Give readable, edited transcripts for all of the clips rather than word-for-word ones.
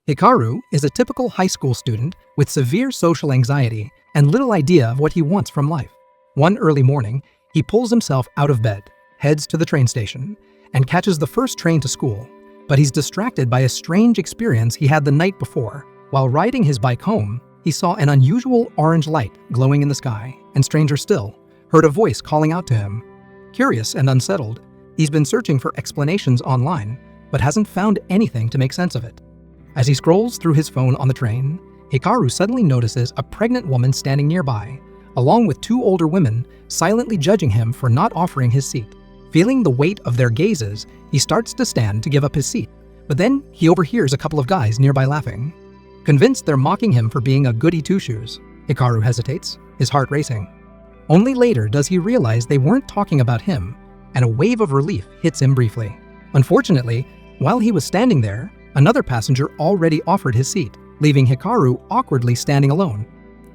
Hikaru is a typical high school student with severe social anxiety and little idea of what he wants from life. One early morning, he pulls himself out of bed, heads to the train station, and catches the first train to school. But he's distracted by a strange experience he had the night before. While riding his bike home, he saw an unusual orange light glowing in the sky, and stranger still, heard a voice calling out to him. Curious and unsettled, he's been searching for explanations online, but hasn't found anything to make sense of it. As he scrolls through his phone on the train, Hikaru suddenly notices a pregnant woman standing nearby, along with two older women silently judging him for not offering his seat. Feeling the weight of their gazes, he starts to stand to give up his seat, but then he overhears a couple of guys nearby laughing. Convinced they're mocking him for being a goody two-shoes, Hikaru hesitates, his heart racing. Only later does he realize they weren't talking about him, and a wave of relief hits him briefly. Unfortunately, while he was standing there, another passenger already offered his seat, leaving Hikaru awkwardly standing alone.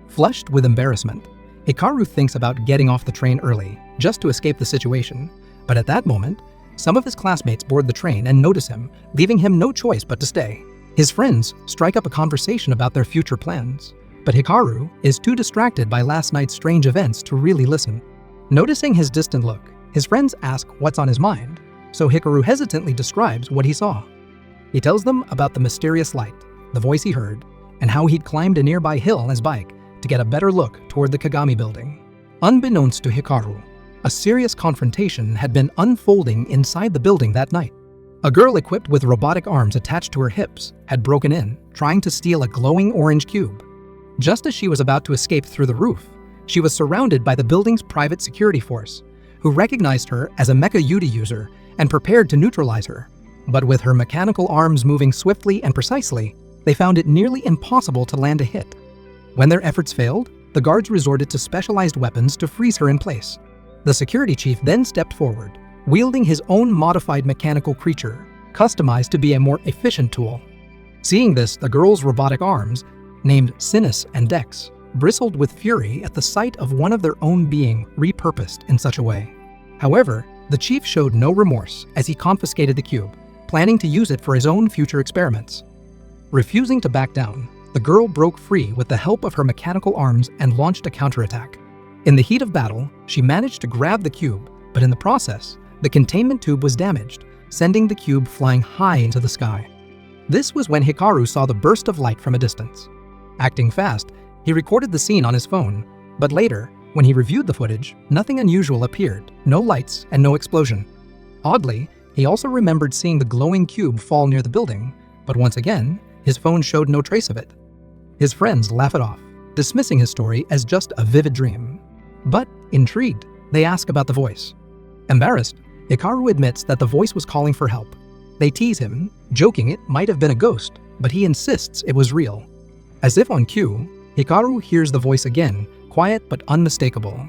Flushed with embarrassment, Hikaru thinks about getting off the train early, just to escape the situation. But at that moment, some of his classmates board the train and notice him, leaving him no choice but to stay. His friends strike up a conversation about their future plans, but Hikaru is too distracted by last night's strange events to really listen. Noticing his distant look, his friends ask what's on his mind, so Hikaru hesitantly describes what he saw. He tells them about the mysterious light, the voice he heard, and how he'd climbed a nearby hill on his bike to get a better look toward the Kagami building. Unbeknownst to Hikaru, a serious confrontation had been unfolding inside the building that night. A girl equipped with robotic arms attached to her hips had broken in, trying to steal a glowing orange cube. Just as she was about to escape through the roof, she was surrounded by the building's private security force, who recognized her as a Mecha user and prepared to neutralize her. But with her mechanical arms moving swiftly and precisely, they found it nearly impossible to land a hit. When their efforts failed, the guards resorted to specialized weapons to freeze her in place. The security chief then stepped forward, wielding his own modified mechanical creature, customized to be a more efficient tool. Seeing this, the girl's robotic arms, named Sinus and Dex, bristled with fury at the sight of one of their own being repurposed in such a way. However, the chief showed no remorse as he confiscated the cube, planning to use it for his own future experiments. Refusing to back down, the girl broke free with the help of her mechanical arms and launched a counterattack. In the heat of battle, she managed to grab the cube, but in the process, the containment tube was damaged, sending the cube flying high into the sky. This was when Hikaru saw the burst of light from a distance. Acting fast, he recorded the scene on his phone, but later, when he reviewed the footage, nothing unusual appeared, no lights and no explosion. Oddly, he also remembered seeing the glowing cube fall near the building, but once again, his phone showed no trace of it. His friends laugh it off, dismissing his story as just a vivid dream. But, intrigued, they ask about the voice. Embarrassed, Hikaru admits that the voice was calling for help. They tease him, joking it might have been a ghost, but he insists it was real. As if on cue, Hikaru hears the voice again, quiet but unmistakable.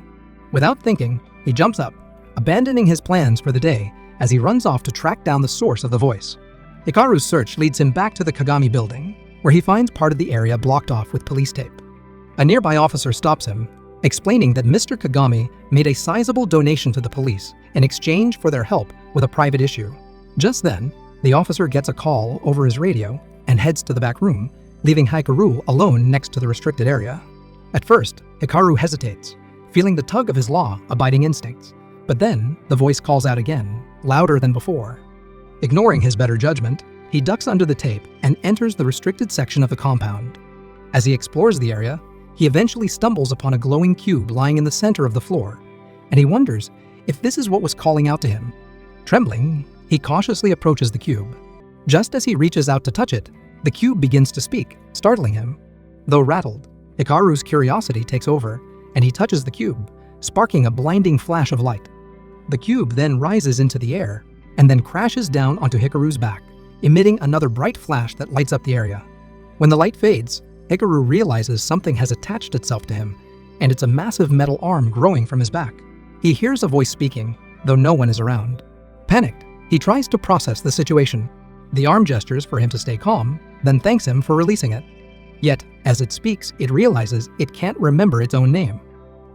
Without thinking, he jumps up, abandoning his plans for the day as he runs off to track down the source of the voice. Hikaru's search leads him back to the Kagami building, where he finds part of the area blocked off with police tape. A nearby officer stops him, explaining that Mr. Kagami made a sizable donation to the police in exchange for their help with a private issue. Just then, the officer gets a call over his radio and heads to the back room, leaving Hikaru alone next to the restricted area. At first, Hikaru hesitates, feeling the tug of his law-abiding instincts, but then the voice calls out again, louder than before. Ignoring his better judgment, he ducks under the tape and enters the restricted section of the compound. As he explores the area, he eventually stumbles upon a glowing cube lying in the center of the floor, and he wonders if this is what was calling out to him. Trembling, he cautiously approaches the cube. Just as he reaches out to touch it, the cube begins to speak, startling him. Though rattled, Hikaru's curiosity takes over, and he touches the cube, sparking a blinding flash of light. The cube then rises into the air, and then crashes down onto Hikaru's back, emitting another bright flash that lights up the area. When the light fades, Hikaru realizes something has attached itself to him, and it's a massive metal arm growing from his back. He hears a voice speaking, though no one is around. Panicked, he tries to process the situation. The arm gestures for him to stay calm, then thanks him for releasing it. Yet, as it speaks, it realizes it can't remember its own name.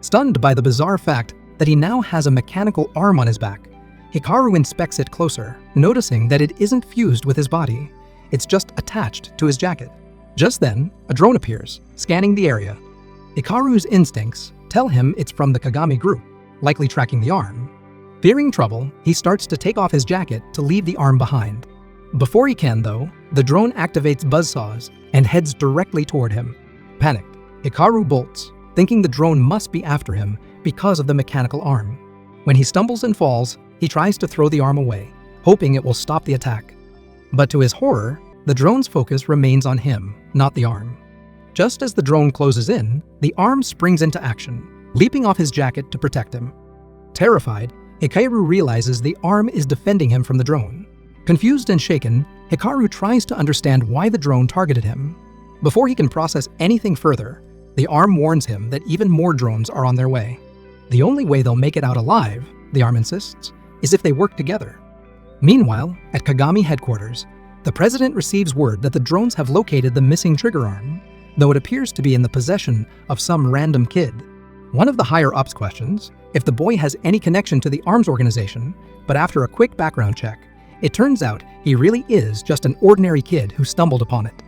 Stunned by the bizarre fact that he now has a mechanical arm on his back, Hikaru inspects it closer, noticing that it isn't fused with his body. it's just attached to his jacket. Just then, a drone appears, scanning the area. Hikaru's instincts tell him it's from the Kagami group, likely tracking the arm. Fearing trouble, he starts to take off his jacket to leave the arm behind. Before he can, though, the drone activates buzzsaws and heads directly toward him. Panicked, Hikaru bolts, thinking the drone must be after him because of the mechanical arm. When he stumbles and falls, he tries to throw the arm away, hoping it will stop the attack. But to his horror, the drone's focus remains on him, not the arm. Just as the drone closes in, the arm springs into action, leaping off his jacket to protect him. Terrified, Hikaru realizes the arm is defending him from the drone. Confused and shaken, Hikaru tries to understand why the drone targeted him. Before he can process anything further, the arm warns him that even more drones are on their way. The only way they'll make it out alive, the arm insists, is if they work together. Meanwhile, at Kagami headquarters, the president receives word that the drones have located the missing trigger arm, though it appears to be in the possession of some random kid. One of the higher-ups questions if the boy has any connection to the arms organization, but after a quick background check, it turns out he really is just an ordinary kid who stumbled upon it.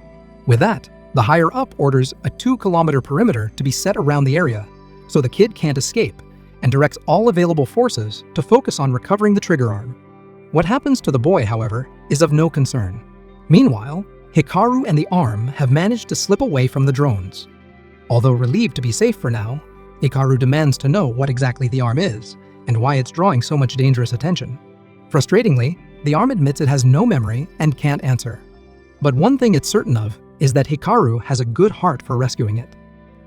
With that, the higher-up orders a 2-kilometer perimeter to be set around the area, so the kid can't escape, and directs all available forces to focus on recovering the trigger arm. What happens to the boy, however, is of no concern. Meanwhile, Hikaru and the arm have managed to slip away from the drones. Although relieved to be safe for now, Hikaru demands to know what exactly the arm is, and why it's drawing so much dangerous attention. Frustratingly, the arm admits it has no memory and can't answer. But one thing it's certain of is that Hikaru has a good heart for rescuing it.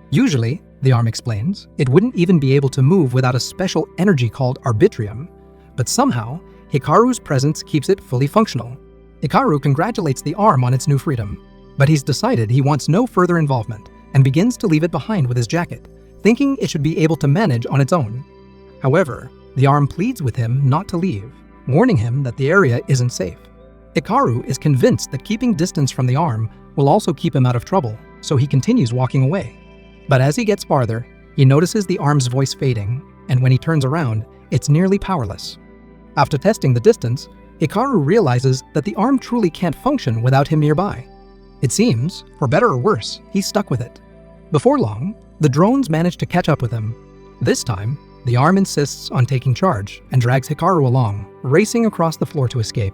Usually, the arm explains, it wouldn't even be able to move without a special energy called arbitrium, but somehow, Hikaru's presence keeps it fully functional. Hikaru congratulates the arm on its new freedom, but he's decided he wants no further involvement and begins to leave it behind with his jacket, thinking it should be able to manage on its own. However, the arm pleads with him not to leave, warning him that the area isn't safe. Hikaru is convinced that keeping distance from the arm will also keep him out of trouble, so he continues walking away. But as he gets farther, he notices the arm's voice fading, and when he turns around, it's nearly powerless. After testing the distance, Hikaru realizes that the arm truly can't function without him nearby. It seems, for better or worse, he's stuck with it. Before long, the drones manage to catch up with him. This time, the arm insists on taking charge and drags Hikaru along, racing across the floor to escape.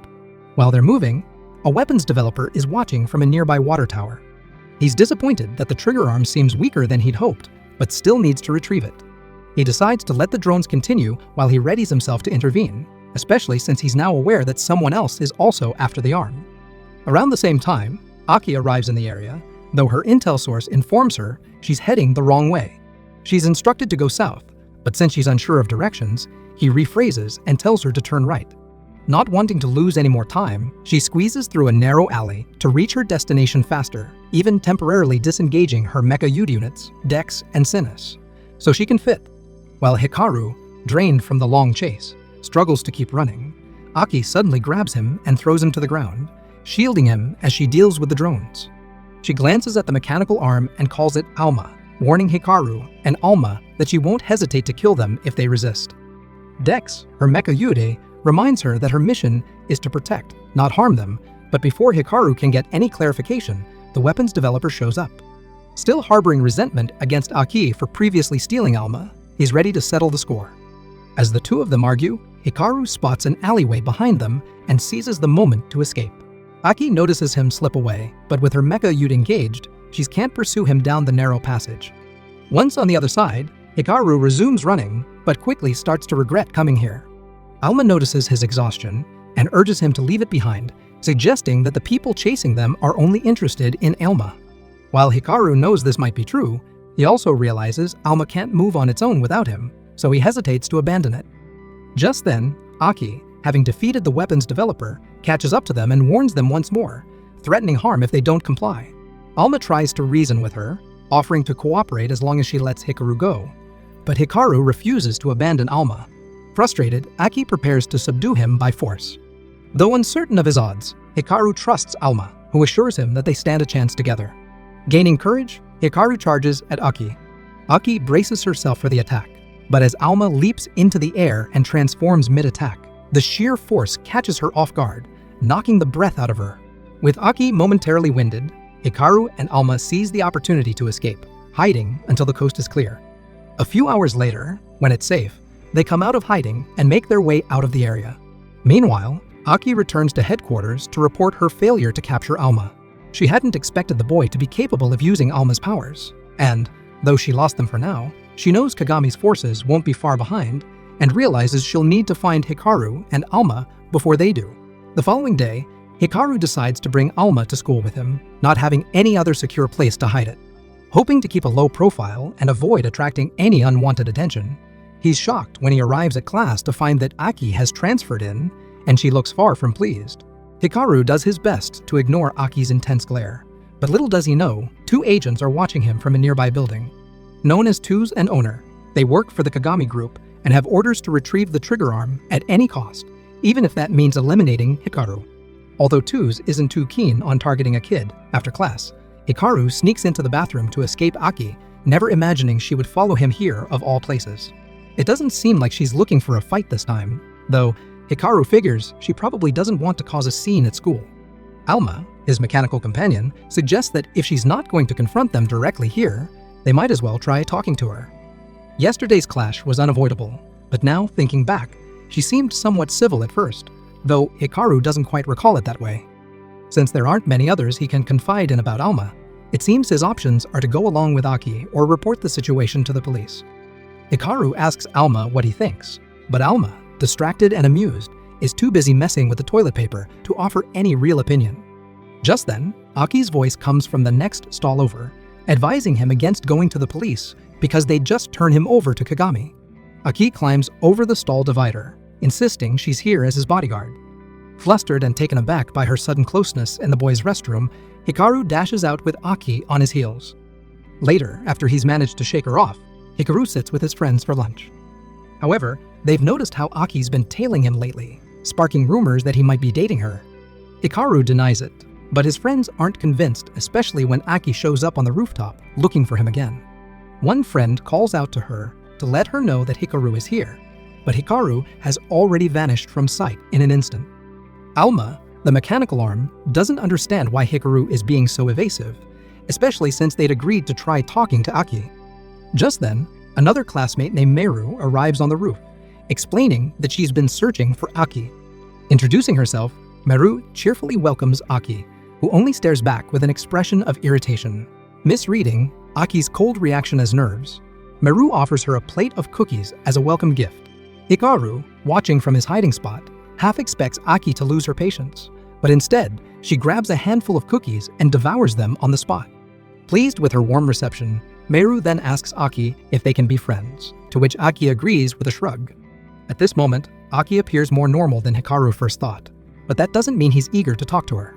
While they're moving, a weapons developer is watching from a nearby water tower. He's disappointed that the trigger arm seems weaker than he'd hoped, but still needs to retrieve it. He decides to let the drones continue while he readies himself to intervene, especially since he's now aware that someone else is also after the arm. Around the same time, Aki arrives in the area, though her intel source informs her she's heading the wrong way. She's instructed to go south, but since she's unsure of directions, he rephrases and tells her to turn right. Not wanting to lose any more time, she squeezes through a narrow alley to reach her destination faster, even temporarily disengaging her Mecha units, Dex and Sinus, so she can fit. While Hikaru, drained from the long chase, struggles to keep running, Aki suddenly grabs him and throws him to the ground, shielding him as she deals with the drones. She glances at the mechanical arm and calls it Alma, warning Hikaru and Alma that she won't hesitate to kill them if they resist. Dex, her Mecha Yude, reminds her that her mission is to protect, not harm them, but before Hikaru can get any clarification, the weapons developer shows up. Still harboring resentment against Aki for previously stealing Alma, he's ready to settle the score. As the two of them argue, Hikaru spots an alleyway behind them and seizes the moment to escape. Aki notices him slip away, but with her Mecha Yude engaged, she can't pursue him down the narrow passage. Once on the other side, Hikaru resumes running, but quickly starts to regret coming here. Alma notices his exhaustion and urges him to leave it behind, suggesting that the people chasing them are only interested in Alma. While Hikaru knows this might be true, he also realizes Alma can't move on its own without him, so he hesitates to abandon it. Just then, Aki, having defeated the weapons developer, catches up to them and warns them once more, threatening harm if they don't comply. Alma tries to reason with her, offering to cooperate as long as she lets Hikaru go, but Hikaru refuses to abandon Alma. Frustrated, Aki prepares to subdue him by force. Though uncertain of his odds, Hikaru trusts Alma, who assures him that they stand a chance together. Gaining courage, Hikaru charges at Aki. Aki braces herself for the attack, but as Alma leaps into the air and transforms mid-attack, the sheer force catches her off guard, knocking the breath out of her. With Aki momentarily winded, Hikaru and Alma seize the opportunity to escape, hiding until the coast is clear. A few hours later, when it's safe, they come out of hiding and make their way out of the area. Meanwhile, Aki returns to headquarters to report her failure to capture Alma. She hadn't expected the boy to be capable of using Alma's powers, and, though she lost them for now, she knows Kagami's forces won't be far behind and realizes she'll need to find Hikaru and Alma before they do. The following day, Hikaru decides to bring Alma to school with him, not having any other secure place to hide it. Hoping to keep a low profile and avoid attracting any unwanted attention, he's shocked when he arrives at class to find that Aki has transferred in, and she looks far from pleased. Hikaru does his best to ignore Aki's intense glare, but little does he know, 2 agents are watching him from a nearby building. Known as Tuz and Owner, they work for the Kagami Group and have orders to retrieve the trigger arm at any cost, even if that means eliminating Hikaru. Although Tuz isn't too keen on targeting a kid after class, Hikaru sneaks into the bathroom to escape Aki, never imagining she would follow him here of all places. It doesn't seem like she's looking for a fight this time, though Hikaru figures she probably doesn't want to cause a scene at school. Alma, his mechanical companion, suggests that if she's not going to confront them directly here, they might as well try talking to her. Yesterday's clash was unavoidable, but now, thinking back, she seemed somewhat civil at first, though Hikaru doesn't quite recall it that way. Since there aren't many others he can confide in about Alma, it seems his options are to go along with Aki or report the situation to the police. Hikaru asks Alma what he thinks, but Alma, distracted and amused, is too busy messing with the toilet paper to offer any real opinion. Just then, Aki's voice comes from the next stall over, advising him against going to the police because they'd just turn him over to Kagami. Aki climbs over the stall divider, insisting she's here as his bodyguard. Flustered and taken aback by her sudden closeness in the boys' restroom, Hikaru dashes out with Aki on his heels. Later, after he's managed to shake her off, Hikaru sits with his friends for lunch. However, they've noticed how Aki's been tailing him lately, sparking rumors that he might be dating her. Hikaru denies it, but his friends aren't convinced, especially when Aki shows up on the rooftop, looking for him again. One friend calls out to her to let her know that Hikaru is here, but Hikaru has already vanished from sight in an instant. Alma, the mechanical arm, doesn't understand why Hikaru is being so evasive, especially since they'd agreed to try talking to Aki. Just then, another classmate named Meru arrives on the roof, explaining that she's been searching for Aki. Introducing herself, Meru cheerfully welcomes Aki, who only stares back with an expression of irritation. Misreading Aki's cold reaction as nerves, Meru offers her a plate of cookies as a welcome gift. Hikaru, watching from his hiding spot, half expects Aki to lose her patience, but instead, she grabs a handful of cookies and devours them on the spot. Pleased with her warm reception, Meru then asks Aki if they can be friends, to which Aki agrees with a shrug. At this moment, Aki appears more normal than Hikaru first thought, but that doesn't mean he's eager to talk to her.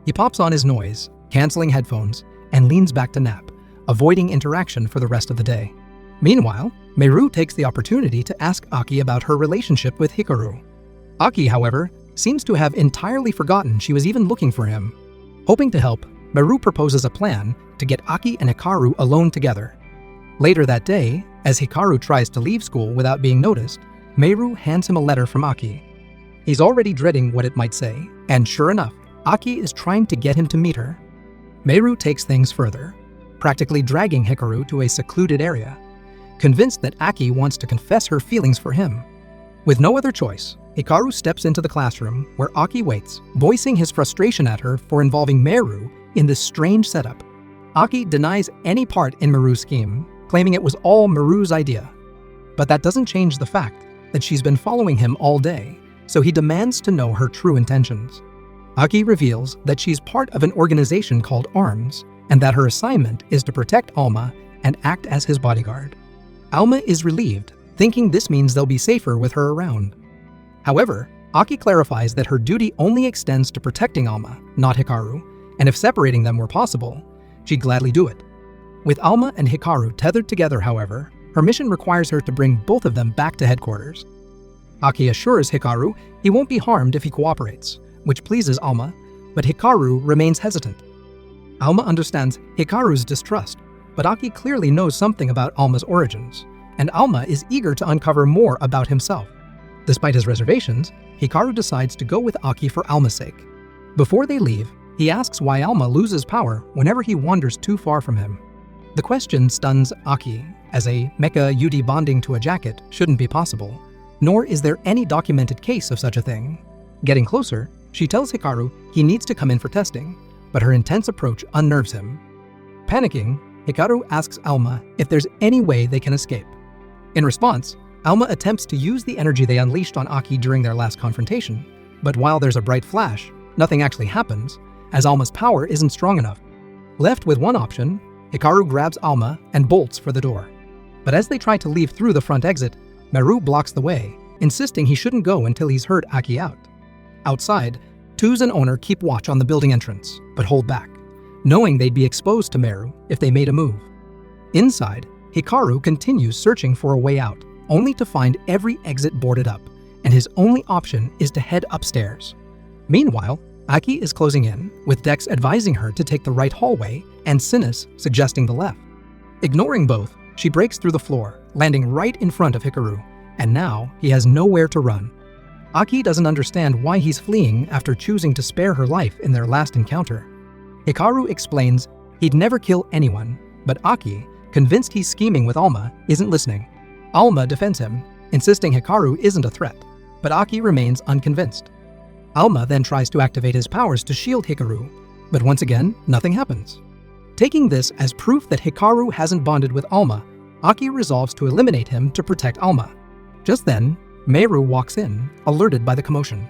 He pops on his noise, canceling headphones, and leans back to nap, avoiding interaction for the rest of the day. Meanwhile, Meru takes the opportunity to ask Aki about her relationship with Hikaru. Aki, however, seems to have entirely forgotten she was even looking for him. Hoping to help, Meru proposes a plan to get Aki and Hikaru alone together. Later that day, as Hikaru tries to leave school without being noticed, Meru hands him a letter from Aki. He's already dreading what it might say, and sure enough, Aki is trying to get him to meet her. Meru takes things further, practically dragging Hikaru to a secluded area, convinced that Aki wants to confess her feelings for him. With no other choice, Hikaru steps into the classroom where Aki waits, voicing his frustration at her for involving Meru in this strange setup. Aki denies any part in Meru's scheme, claiming it was all Meru's idea. But that doesn't change the fact that she's been following him all day, so he demands to know her true intentions. Aki reveals that she's part of an organization called ARMS, and that her assignment is to protect Alma and act as his bodyguard. Alma is relieved, thinking this means they'll be safer with her around. However, Aki clarifies that her duty only extends to protecting Alma, not Hikaru, and if separating them were possible, she'd gladly do it. With Alma and Hikaru tethered together, however, her mission requires her to bring both of them back to headquarters. Aki assures Hikaru he won't be harmed if he cooperates, which pleases Alma, but Hikaru remains hesitant. Alma understands Hikaru's distrust, but Aki clearly knows something about Alma's origins, and Alma is eager to uncover more about himself. Despite his reservations, Hikaru decides to go with Aki for Alma's sake. Before they leave, He asks why Alma loses power whenever he wanders too far from him. The question stuns Aki, as a Mecha UD bonding to a jacket shouldn't be possible, nor is there any documented case of such a thing. Getting closer, she tells Hikaru he needs to come in for testing, but her intense approach unnerves him. Panicking, Hikaru asks Alma if there's any way they can escape. In response, Alma attempts to use the energy they unleashed on Aki during their last confrontation, but while there's a bright flash, nothing actually happens, as Alma's power isn't strong enough. Left with one option, Hikaru grabs Alma and bolts for the door. But as they try to leave through the front exit, Meru blocks the way, insisting he shouldn't go until he's heard Aki out. Outside, Tuz and Owner keep watch on the building entrance, but hold back, knowing they'd be exposed to Meru if they made a move. Inside, Hikaru continues searching for a way out, only to find every exit boarded up, and his only option is to head upstairs. Meanwhile, Aki is closing in, with Dex advising her to take the right hallway and Sinus suggesting the left. Ignoring both, she breaks through the floor, landing right in front of Hikaru, and now he has nowhere to run. Aki doesn't understand why he's fleeing after choosing to spare her life in their last encounter. Hikaru explains he'd never kill anyone, but Aki, convinced he's scheming with Alma, isn't listening. Alma defends him, insisting Hikaru isn't a threat, but Aki remains unconvinced. Alma then tries to activate his powers to shield Hikaru, but once again, nothing happens. Taking this as proof that Hikaru hasn't bonded with Alma, Aki resolves to eliminate him to protect Alma. Just then, Meru walks in, alerted by the commotion.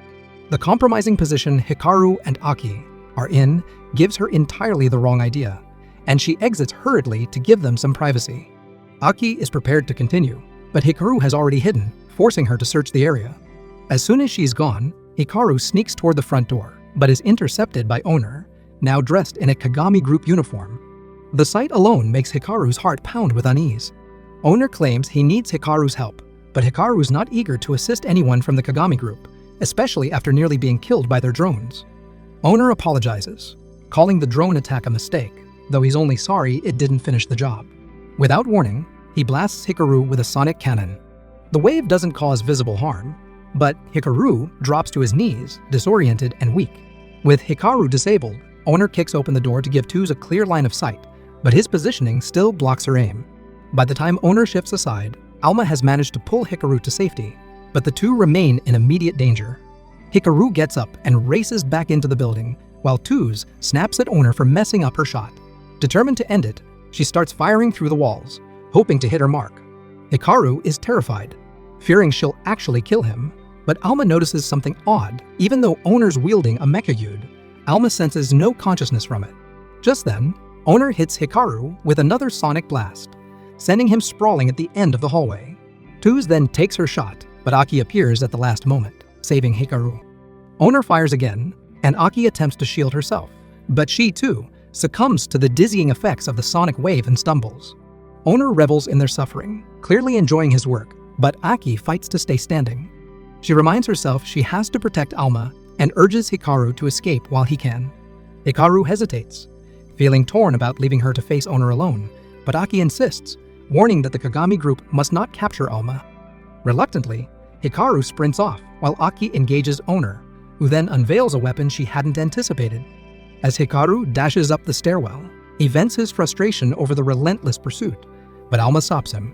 The compromising position Hikaru and Aki are in gives her entirely the wrong idea, and she exits hurriedly to give them some privacy. Aki is prepared to continue, but Hikaru has already hidden, forcing her to search the area. As soon as she's gone, Hikaru sneaks toward the front door, but is intercepted by Owner, now dressed in a Kagami group uniform. The sight alone makes Hikaru's heart pound with unease. Owner claims he needs Hikaru's help, but Hikaru's not eager to assist anyone from the Kagami group, especially after nearly being killed by their drones. Owner apologizes, calling the drone attack a mistake, though he's only sorry it didn't finish the job. Without warning, he blasts Hikaru with a sonic cannon. The wave doesn't cause visible harm, but Hikaru drops to his knees, disoriented and weak. With Hikaru disabled, Owner kicks open the door to give Tuz a clear line of sight, but his positioning still blocks her aim. By the time Owner shifts aside, Alma has managed to pull Hikaru to safety, but the two remain in immediate danger. Hikaru gets up and races back into the building, while Tuz snaps at Owner for messing up her shot. Determined to end it, she starts firing through the walls, hoping to hit her mark. Hikaru is terrified, fearing she'll actually kill him, but Alma notices something odd. Even though Owner's wielding a Mecha Yud, Alma senses no consciousness from it. Just then, Owner hits Hikaru with another sonic blast, sending him sprawling at the end of the hallway. Tuz then takes her shot, but Aki appears at the last moment, saving Hikaru. Owner fires again, and Aki attempts to shield herself, but she too succumbs to the dizzying effects of the sonic wave and stumbles. Owner revels in their suffering, clearly enjoying his work, but Aki fights to stay standing. She reminds herself she has to protect Alma and urges Hikaru to escape while he can. Hikaru hesitates, feeling torn about leaving her to face Owner alone, but Aki insists, warning that the Kagami group must not capture Alma. Reluctantly, Hikaru sprints off while Aki engages Owner, who then unveils a weapon she hadn't anticipated. As Hikaru dashes up the stairwell, he vents his frustration over the relentless pursuit, but Alma stops him.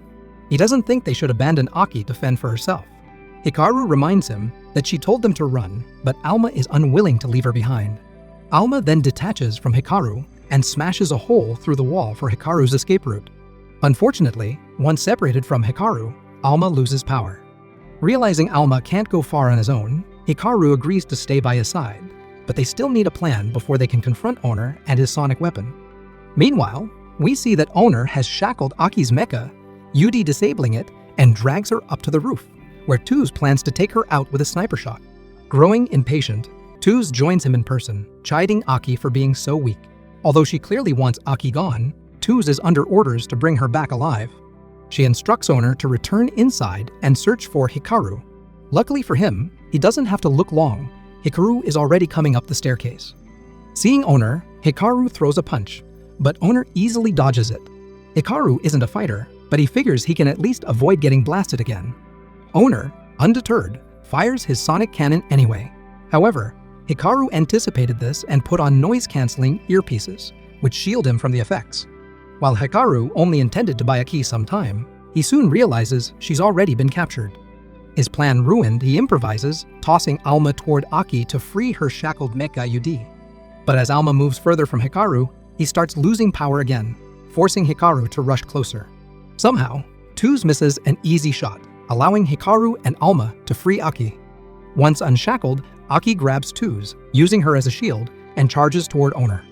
He doesn't think they should abandon Aki to fend for herself. Hikaru reminds him that she told them to run, but Alma is unwilling to leave her behind. Alma then detaches from Hikaru and smashes a hole through the wall for Hikaru's escape route. Unfortunately, once separated from Hikaru, Alma loses power. Realizing Alma can't go far on his own, Hikaru agrees to stay by his side, but they still need a plan before they can confront Owner and his sonic weapon. Meanwhile, we see that Owner has shackled Aki's mecha, Yudi disabling it, and drags her up to the roof, where Tuz plans to take her out with a sniper shot. Growing impatient, Tuz joins him in person, chiding Aki for being so weak. Although she clearly wants Aki gone, Tuz is under orders to bring her back alive. She instructs Owner to return inside and search for Hikaru. Luckily for him, he doesn't have to look long. Hikaru is already coming up the staircase. Seeing Owner, Hikaru throws a punch, but Owner easily dodges it. Hikaru isn't a fighter, but he figures he can at least avoid getting blasted again. Owner, undeterred, fires his sonic cannon anyway. However, Hikaru anticipated this and put on noise-canceling earpieces, which shield him from the effects. While Hikaru only intended to buy Aki some time, he soon realizes she's already been captured. His plan ruined, he improvises, tossing Alma toward Aki to free her shackled Mecha UD. But as Alma moves further from Hikaru, he starts losing power again, forcing Hikaru to rush closer. Somehow, Twos misses an easy shot, allowing Hikaru and Alma to free Aki. Once unshackled, Aki grabs Twos, using her as a shield, and charges toward Owner.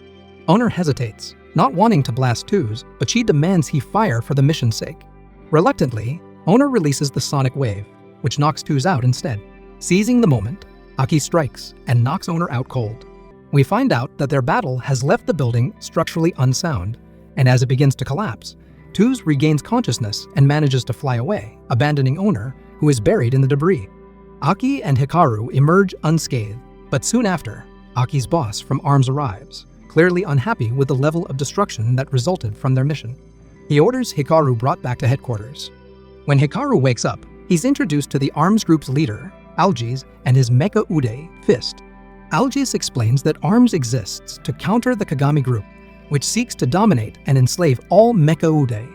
Owner hesitates, not wanting to blast Twos, but she demands he fire for the mission's sake. Reluctantly, Owner releases the sonic wave, which knocks Twos out instead. Seizing the moment, Aki strikes and knocks Owner out cold. We find out that their battle has left the building structurally unsound, and as it begins to collapse, Twos regains consciousness and manages to fly away, abandoning Owner, who is buried in the debris. Aki and Hikaru emerge unscathed, but soon after, Aki's boss from ARMS arrives, clearly unhappy with the level of destruction that resulted from their mission. He orders Hikaru brought back to headquarters. When Hikaru wakes up, he's introduced to the ARMS group's leader, Algis, and his Mecha Ude, Fist. Algis explains that ARMS exists to counter the Kagami group, which seeks to dominate and enslave all Mecha Ude.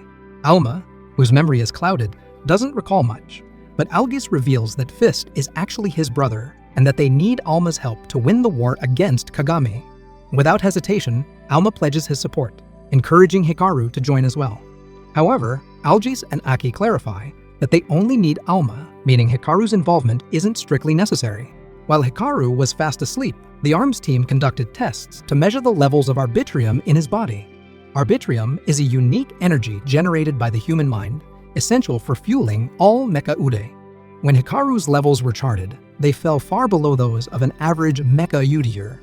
Alma, whose memory is clouded, doesn't recall much, but Algis reveals that Fist is actually his brother and that they need Alma's help to win the war against Kagami. Without hesitation, Alma pledges his support, encouraging Hikaru to join as well. However, Algis and Aki clarify that they only need Alma, meaning Hikaru's involvement isn't strictly necessary. While Hikaru was fast asleep, the ARMS team conducted tests to measure the levels of arbitrium in his body. Arbitrium is a unique energy generated by the human mind, essential for fueling all Mecha Ude. When Hikaru's levels were charted, they fell far below those of an average Mecha Udier.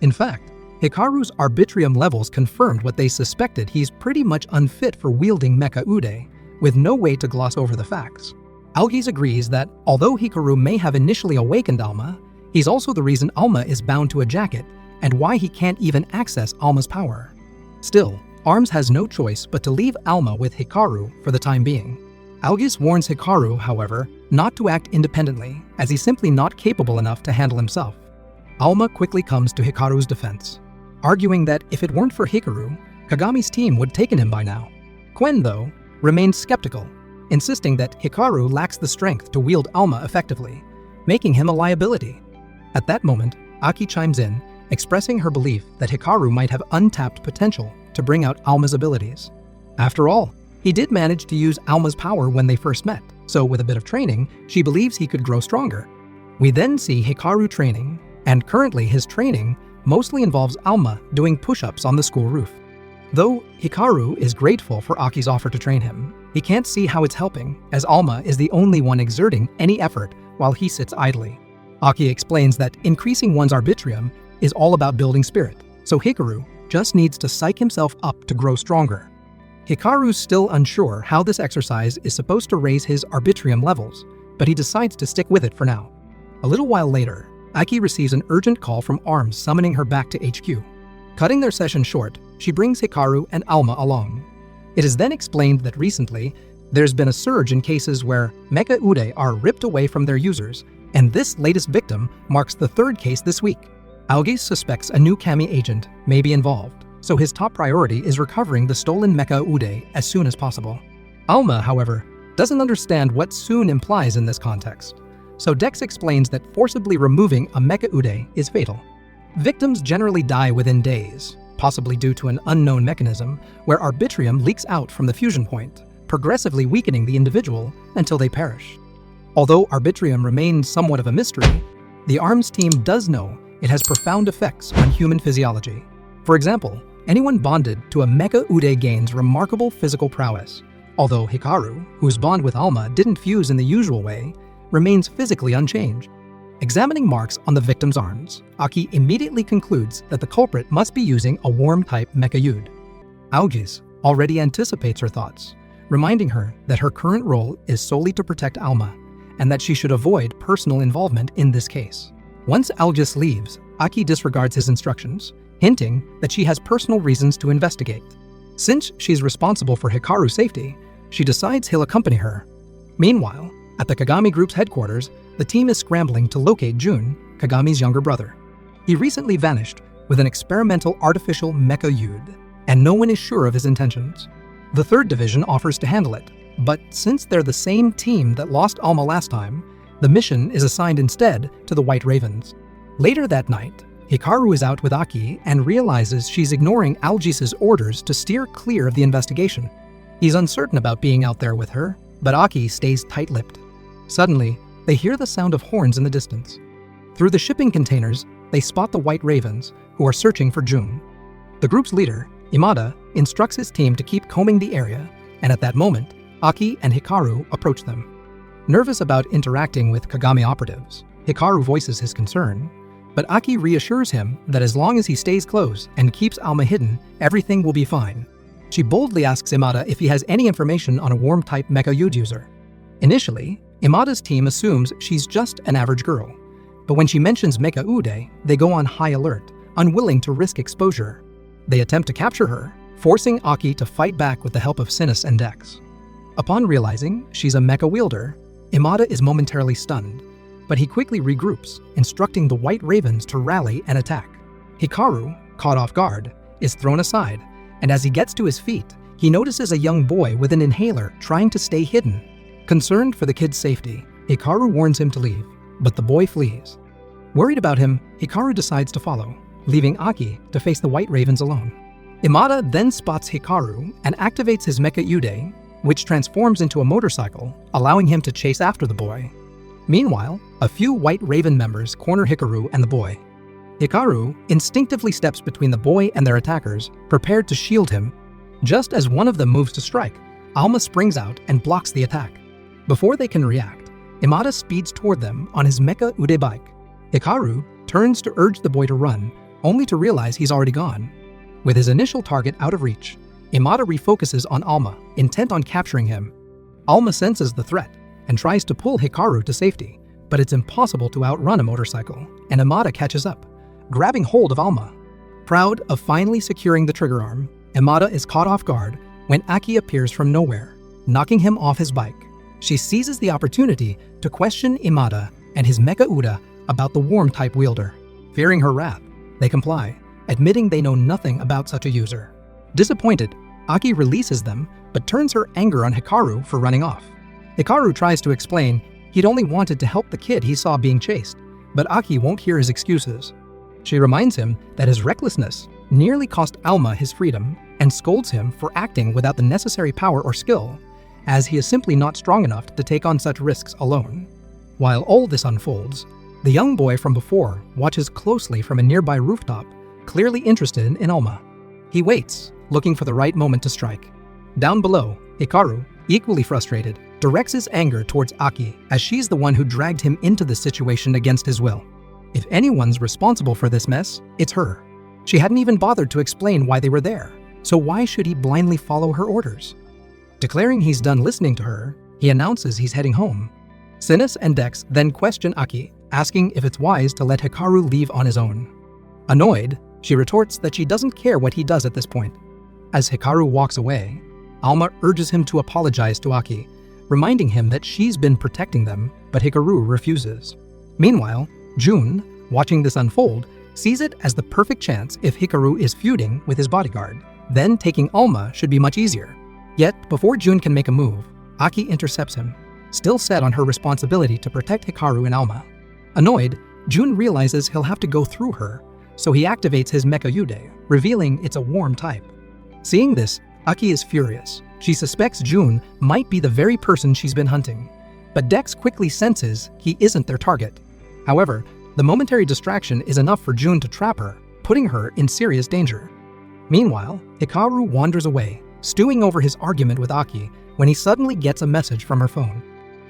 In fact, Hikaru's arbitrium levels confirmed what they suspected: he's pretty much unfit for wielding Mecha Ude, with no way to gloss over the facts. Algis agrees that, although Hikaru may have initially awakened Alma, he's also the reason Alma is bound to a jacket and why he can't even access Alma's power. Still, ARMS has no choice but to leave Alma with Hikaru for the time being. Algis warns Hikaru, however, not to act independently, as he's simply not capable enough to handle himself. Alma quickly comes to Hikaru's defense, arguing that if it weren't for Hikaru, Kagami's team would have taken him by now. Quen, though, remains skeptical, insisting that Hikaru lacks the strength to wield Alma effectively, making him a liability. At that moment, Aki chimes in, expressing her belief that Hikaru might have untapped potential to bring out Alma's abilities. After all, he did manage to use Alma's power when they first met, so with a bit of training, she believes he could grow stronger. We then see Hikaru training, and currently his training mostly involves Alma doing push-ups on the school roof. Though Hikaru is grateful for Aki's offer to train him, he can't see how it's helping, as Alma is the only one exerting any effort while he sits idly. Aki explains that increasing one's arbitrium is all about building spirit, so Hikaru just needs to psych himself up to grow stronger. Hikaru's still unsure how this exercise is supposed to raise his arbitrium levels, but he decides to stick with it for now. A little while later, Aki receives an urgent call from ARMS summoning her back to HQ. Cutting their session short, she brings Hikaru and Alma along. It is then explained that recently, there's been a surge in cases where Mecha Ude are ripped away from their users, and this latest victim marks the third case this week. Algis suspects a new Kami agent may be involved, so his top priority is recovering the stolen Mecha Ude as soon as possible. Alma, however, doesn't understand what soon implies in this context, so Dex explains that forcibly removing a Mecha Ude is fatal. Victims generally die within days, possibly due to an unknown mechanism where arbitrium leaks out from the fusion point, progressively weakening the individual until they perish. Although arbitrium remains somewhat of a mystery, the ARMS team does know it has profound effects on human physiology. For example, anyone bonded to a Mecha Ude gains remarkable physical prowess, although Hikaru, whose bond with Alma didn't fuse in the usual way, remains physically unchanged. Examining marks on the victim's arms, Aki immediately concludes that the culprit must be using a warm-type Mecha Yud. Algis already anticipates her thoughts, reminding her that her current role is solely to protect Alma, and that she should avoid personal involvement in this case. Once Algis leaves, Aki disregards his instructions, hinting that she has personal reasons to investigate. Since she's responsible for Hikaru's safety, she decides he'll accompany her. Meanwhile, at the Kagami Group's headquarters, the team is scrambling to locate Jun, Kagami's younger brother. He recently vanished with an experimental artificial Mecha Yud, and no one is sure of his intentions. The 3rd Division offers to handle it, but since they're the same team that lost Alma last time, the mission is assigned instead to the White Ravens. Later that night, Hikaru is out with Aki and realizes she's ignoring Algis's orders to steer clear of the investigation. He's uncertain about being out there with her, but Aki stays tight-lipped. Suddenly, they hear the sound of horns in the distance. Through the shipping containers, they spot the White Ravens, who are searching for June. The group's leader, Imada, instructs his team to keep combing the area, and at that moment, Aki and Hikaru approach them. Nervous about interacting with Kagami operatives, Hikaru voices his concern, but Aki reassures him that as long as he stays close and keeps Alma hidden, everything will be fine. She boldly asks Imada if he has any information on a worm-type Mecha Yud user. Initially, Imada's team assumes she's just an average girl, but when she mentions Mecha Ude, they go on high alert, unwilling to risk exposure. They attempt to capture her, forcing Aki to fight back with the help of Sinus and Dex. Upon realizing she's a mecha wielder, Imada is momentarily stunned, but he quickly regroups, instructing the White Ravens to rally and attack. Hikaru, caught off guard, is thrown aside, and as he gets to his feet, he notices a young boy with an inhaler trying to stay hidden. Concerned for the kid's safety, Hikaru warns him to leave, but the boy flees. Worried about him, Hikaru decides to follow, leaving Aki to face the White Ravens alone. Imada then spots Hikaru and activates his Mecha Ude, which transforms into a motorcycle, allowing him to chase after the boy. Meanwhile, a few White Raven members corner Hikaru and the boy. Hikaru instinctively steps between the boy and their attackers, prepared to shield him. Just as one of them moves to strike, Alma springs out and blocks the attack. Before they can react, Imada speeds toward them on his Mecha Ude bike. Hikaru turns to urge the boy to run, only to realize he's already gone. With his initial target out of reach, Imada refocuses on Alma, intent on capturing him. Alma senses the threat and tries to pull Hikaru to safety, but it's impossible to outrun a motorcycle, and Imada catches up, grabbing hold of Alma. Proud of finally securing the trigger arm, Imada is caught off guard when Aki appears from nowhere, knocking him off his bike. She seizes the opportunity to question Imada and his Mecha Uda about the worm-type wielder. Fearing her wrath, they comply, admitting they know nothing about such a user. Disappointed, Aki releases them, but turns her anger on Hikaru for running off. Hikaru tries to explain he'd only wanted to help the kid he saw being chased, but Aki won't hear his excuses. She reminds him that his recklessness nearly cost Alma his freedom and scolds him for acting without the necessary power or skill, as he is simply not strong enough to take on such risks alone. While all this unfolds, the young boy from before watches closely from a nearby rooftop, clearly interested in Alma. He waits, looking for the right moment to strike. Down below, Hikaru, equally frustrated, directs his anger towards Aki, as she's the one who dragged him into this situation against his will. If anyone's responsible for this mess, it's her. She hadn't even bothered to explain why they were there, so why should he blindly follow her orders? Declaring he's done listening to her, he announces he's heading home. Sinus and Dex then question Aki, asking if it's wise to let Hikaru leave on his own. Annoyed, she retorts that she doesn't care what he does at this point. As Hikaru walks away, Alma urges him to apologize to Aki, reminding him that she's been protecting them, but Hikaru refuses. Meanwhile, Jun, watching this unfold, sees it as the perfect chance if Hikaru is feuding with his bodyguard. Then taking Alma should be much easier. Yet, before Jun can make a move, Aki intercepts him, still set on her responsibility to protect Hikaru and Alma. Annoyed, Jun realizes he'll have to go through her, so he activates his Mecha Yude, revealing it's a warm type. Seeing this, Aki is furious. She suspects Jun might be the very person she's been hunting, but Dex quickly senses he isn't their target. However, the momentary distraction is enough for Jun to trap her, putting her in serious danger. Meanwhile, Hikaru wanders away, stewing over his argument with Aki when he suddenly gets a message from her phone.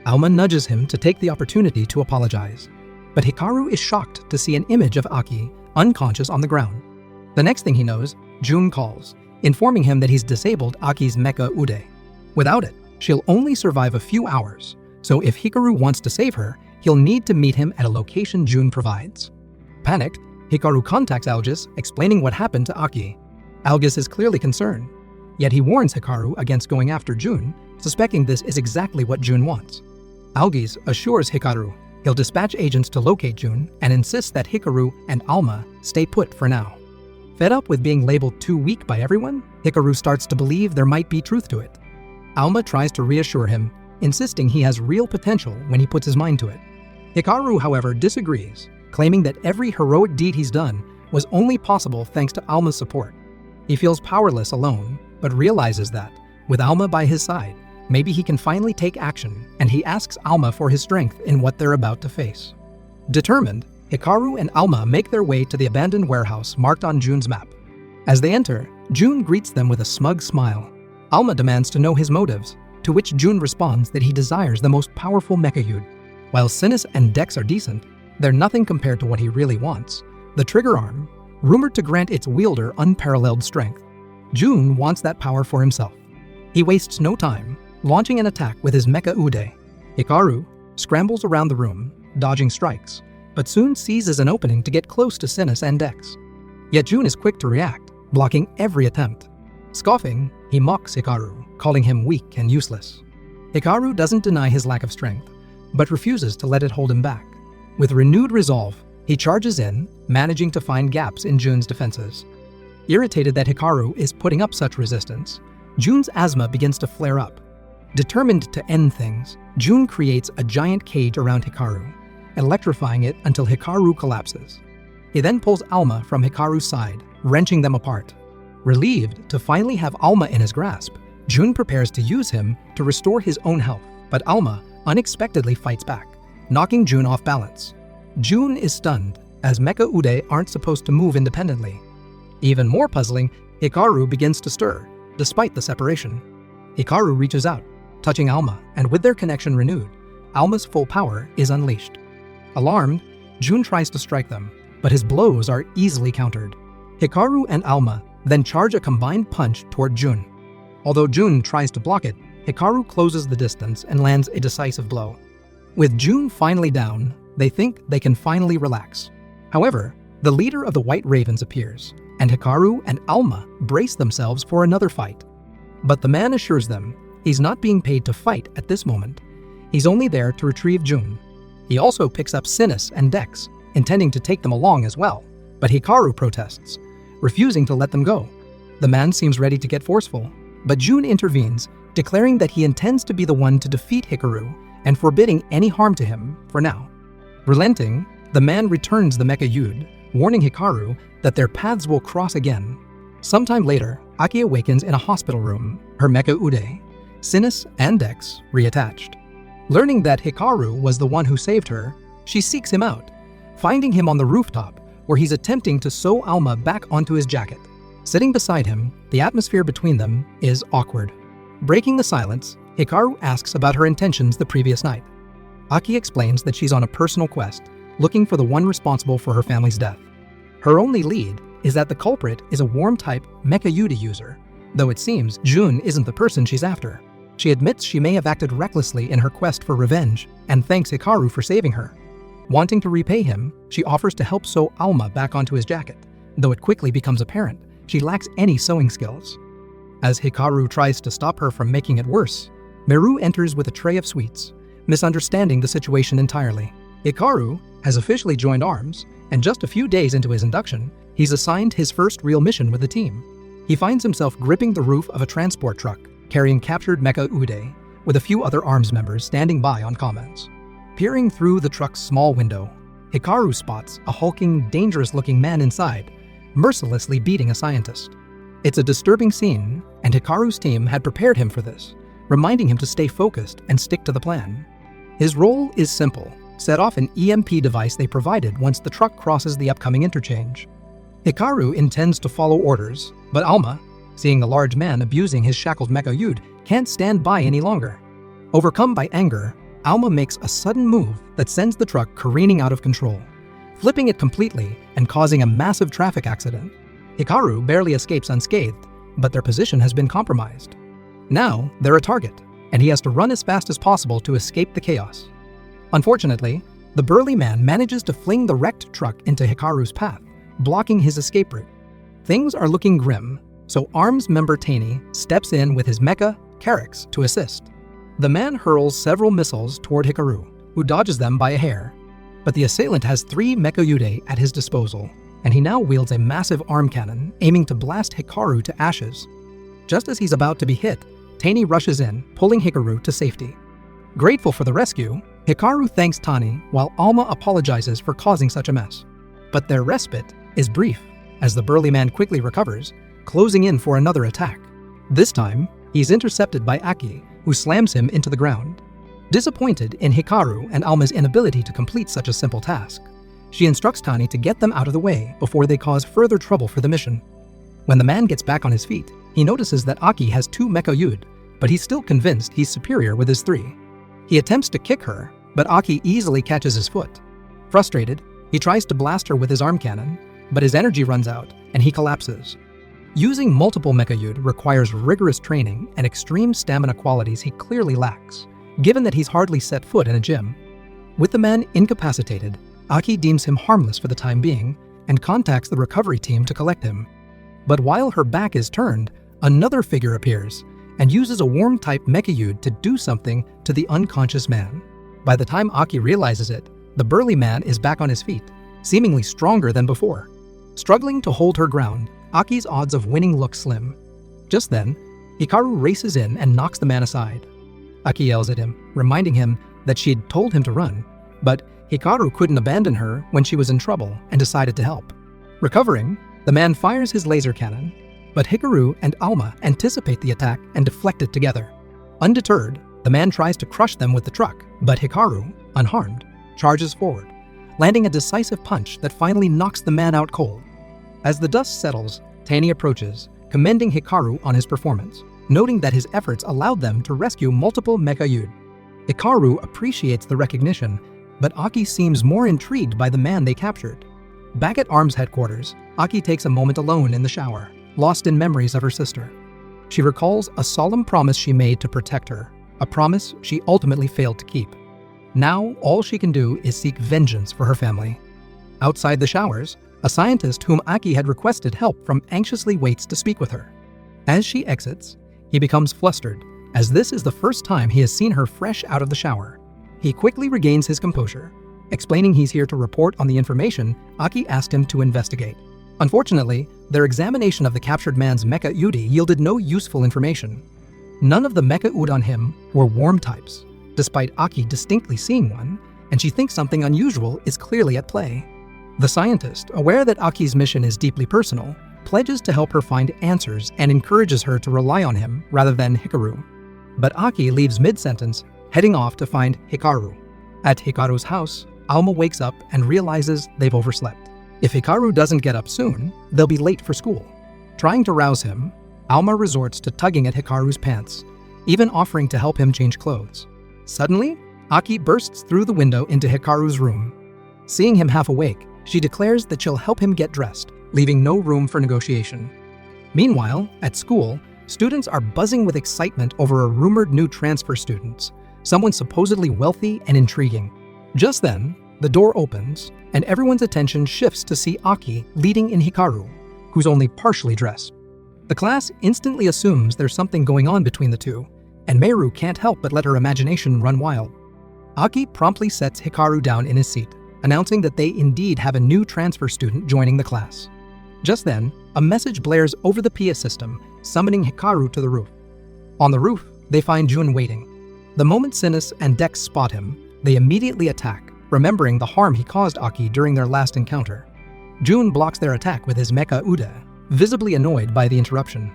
Alma nudges him to take the opportunity to apologize, but Hikaru is shocked to see an image of Aki unconscious on the ground. The next thing he knows, Jun calls, informing him that he's disabled Aki's Mecha Ude. Without it, she'll only survive a few hours, so if Hikaru wants to save her, he'll need to meet him at a location Jun provides. Panicked, Hikaru contacts Algis, explaining what happened to Aki. Algis is clearly concerned, yet he warns Hikaru against going after Jun, suspecting this is exactly what Jun wants. Algis assures Hikaru He'll dispatch agents to locate Jun and insists that Hikaru and Alma stay put for now. Fed up with being labeled too weak by everyone, Hikaru starts to believe there might be truth to it. Alma tries to reassure him, insisting he has real potential when he puts his mind to it. Hikaru, however, disagrees, claiming that every heroic deed he's done was only possible thanks to Alma's support. He feels powerless alone, but realizes that, with Alma by his side, maybe he can finally take action, and he asks Alma for his strength in what they're about to face. Determined, Hikaru and Alma make their way to the abandoned warehouse marked on Jun's map. As they enter, Jun greets them with a smug smile. Alma demands to know his motives, to which Jun responds that he desires the most powerful Mecha. While Sinus and Dex are decent, they're nothing compared to what he really wants: the trigger arm, rumored to grant its wielder unparalleled strength. Jun wants that power for himself. He wastes no time, launching an attack with his Mecha Ude. Hikaru scrambles around the room, dodging strikes, but soon seizes an opening to get close to Sinus and Dex. Yet Jun is quick to react, blocking every attempt. Scoffing, he mocks Hikaru, calling him weak and useless. Hikaru doesn't deny his lack of strength, but refuses to let it hold him back. With renewed resolve, he charges in, managing to find gaps in Jun's defenses. Irritated that Hikaru is putting up such resistance, Jun's asthma begins to flare up. Determined to end things, Jun creates a giant cage around Hikaru, electrifying it until Hikaru collapses. He then pulls Alma from Hikaru's side, wrenching them apart. Relieved to finally have Alma in his grasp, Jun prepares to use him to restore his own health, but Alma unexpectedly fights back, knocking Jun off balance. Jun is stunned, as Mecha Ude aren't supposed to move independently. Even more puzzling, Hikaru begins to stir, despite the separation. Hikaru reaches out, touching Alma, and with their connection renewed, Alma's full power is unleashed. Alarmed, Jun tries to strike them, but his blows are easily countered. Hikaru and Alma then charge a combined punch toward Jun. Although Jun tries to block it, Hikaru closes the distance and lands a decisive blow. With Jun finally down, they think they can finally relax. However, the leader of the White Ravens appears, and Hikaru and Alma brace themselves for another fight. But the man assures them he's not being paid to fight at this moment. He's only there to retrieve Jun. He also picks up Sinus and Dex, intending to take them along as well, but Hikaru protests, refusing to let them go. The man seems ready to get forceful, but Jun intervenes, declaring that he intends to be the one to defeat Hikaru and forbidding any harm to him for now. Relenting, the man returns the Mecha Yud, warning Hikaru that their paths will cross again. Sometime later, Aki awakens in a hospital room, her Mecha Ude, Sinus and Dex reattached. Learning that Hikaru was the one who saved her, she seeks him out, finding him on the rooftop where he's attempting to sew Alma back onto his jacket. Sitting beside him, the atmosphere between them is awkward. Breaking the silence, Hikaru asks about her intentions the previous night. Aki explains that she's on a personal quest, looking for the one responsible for her family's death. Her only lead is that the culprit is a worm-type Mecha Yuta user, though it seems Jun isn't the person she's after. She admits she may have acted recklessly in her quest for revenge, and thanks Hikaru for saving her. Wanting to repay him, she offers to help sew Alma back onto his jacket, though it quickly becomes apparent she lacks any sewing skills. As Hikaru tries to stop her from making it worse, Meru enters with a tray of sweets, misunderstanding the situation entirely. Hikaru has officially joined arms, and just a few days into his induction, he's assigned his first real mission with the team. He finds himself gripping the roof of a transport truck, carrying captured Mecha Ude, with a few other arms members standing by on comms. Peering through the truck's small window, Hikaru spots a hulking, dangerous-looking man inside, mercilessly beating a scientist. It's a disturbing scene, and Hikaru's team had prepared him for this, reminding him to stay focused and stick to the plan. His role is simple: set off an EMP device they provided once the truck crosses the upcoming interchange. Hikaru intends to follow orders, but Alma, seeing the large man abusing his shackled Mecha Yud, can't stand by any longer. Overcome by anger, Alma makes a sudden move that sends the truck careening out of control, flipping it completely and causing a massive traffic accident. Hikaru barely escapes unscathed, but their position has been compromised. Now, they're a target, and he has to run as fast as possible to escape the chaos. Unfortunately, the burly man manages to fling the wrecked truck into Hikaru's path, blocking his escape route. Things are looking grim, so Arms member Taney steps in with his mecha, Carix, to assist. The man hurls several missiles toward Hikaru, who dodges them by a hair. But the assailant has 3 Mecha at his disposal, and he now wields a massive arm cannon, aiming to blast Hikaru to ashes. Just as he's about to be hit, Tani rushes in, pulling Hikaru to safety. Grateful for the rescue, Hikaru thanks Tani while Alma apologizes for causing such a mess. But their respite is brief, as the burly man quickly recovers, closing in for another attack. This time, he's intercepted by Aki, who slams him into the ground. Disappointed in Hikaru and Alma's inability to complete such a simple task, she instructs Tani to get them out of the way before they cause further trouble for the mission. When the man gets back on his feet, he notices that Aki has 2 Mecha, but he's still convinced he's superior with his 3. He attempts to kick her, but Aki easily catches his foot. Frustrated, he tries to blast her with his arm cannon, but his energy runs out and he collapses. Using multiple Mecha requires rigorous training and extreme stamina qualities he clearly lacks, given that he's hardly set foot in a gym. With the man incapacitated, Aki deems him harmless for the time being and contacts the recovery team to collect him. But while her back is turned, another figure appears and uses a worm-type Mecha to do something to the unconscious man. By the time Aki realizes it, the burly man is back on his feet, seemingly stronger than before. Struggling to hold her ground, Aki's odds of winning look slim. Just then, Hikaru races in and knocks the man aside. Aki yells at him, reminding him that she'd told him to run, but Hikaru couldn't abandon her when she was in trouble and decided to help. Recovering, the man fires his laser cannon, but Hikaru and Alma anticipate the attack and deflect it together. Undeterred, the man tries to crush them with the truck, but Hikaru, unharmed, charges forward, landing a decisive punch that finally knocks the man out cold. As the dust settles, Tani approaches, commending Hikaru on his performance, noting that his efforts allowed them to rescue multiple Mecha. Hikaru appreciates the recognition, but Aki seems more intrigued by the man they captured. Back at ARMS headquarters, Aki takes a moment alone in the shower, lost in memories of her sister. She recalls a solemn promise she made to protect her, a promise she ultimately failed to keep. Now, all she can do is seek vengeance for her family. Outside the showers, a scientist whom Aki had requested help from anxiously waits to speak with her. As she exits, he becomes flustered, as this is the first time he has seen her fresh out of the shower. He quickly regains his composure, explaining he's here to report on the information Aki asked him to investigate. Unfortunately, their examination of the captured man's Mecha yielded no useful information. None of the Mecha on him were worm types, despite Aki distinctly seeing one, and she thinks something unusual is clearly at play. The scientist, aware that Aki's mission is deeply personal, pledges to help her find answers and encourages her to rely on him rather than Hikaru. But Aki leaves mid-sentence, heading off to find Hikaru. At Hikaru's house, Alma wakes up and realizes they've overslept. If Hikaru doesn't get up soon, they'll be late for school. Trying to rouse him, Alma resorts to tugging at Hikaru's pants, even offering to help him change clothes. Suddenly, Aki bursts through the window into Hikaru's room. Seeing him half awake, she declares that she'll help him get dressed, leaving no room for negotiation. Meanwhile, at school, students are buzzing with excitement over a rumored new transfer student, someone supposedly wealthy and intriguing. Just then, the door opens, and everyone's attention shifts to see Aki leading in Hikaru, who's only partially dressed. The class instantly assumes there's something going on between the two, and Meru can't help but let her imagination run wild. Aki promptly sets Hikaru down in his seat, announcing that they indeed have a new transfer student joining the class. Just then, a message blares over the PA system, summoning Hikaru to the roof. On the roof, they find Jun waiting. The moment Sinus and Dex spot him, they immediately attack, remembering the harm he caused Aki during their last encounter. Jun blocks their attack with his Mecha Uda, visibly annoyed by the interruption.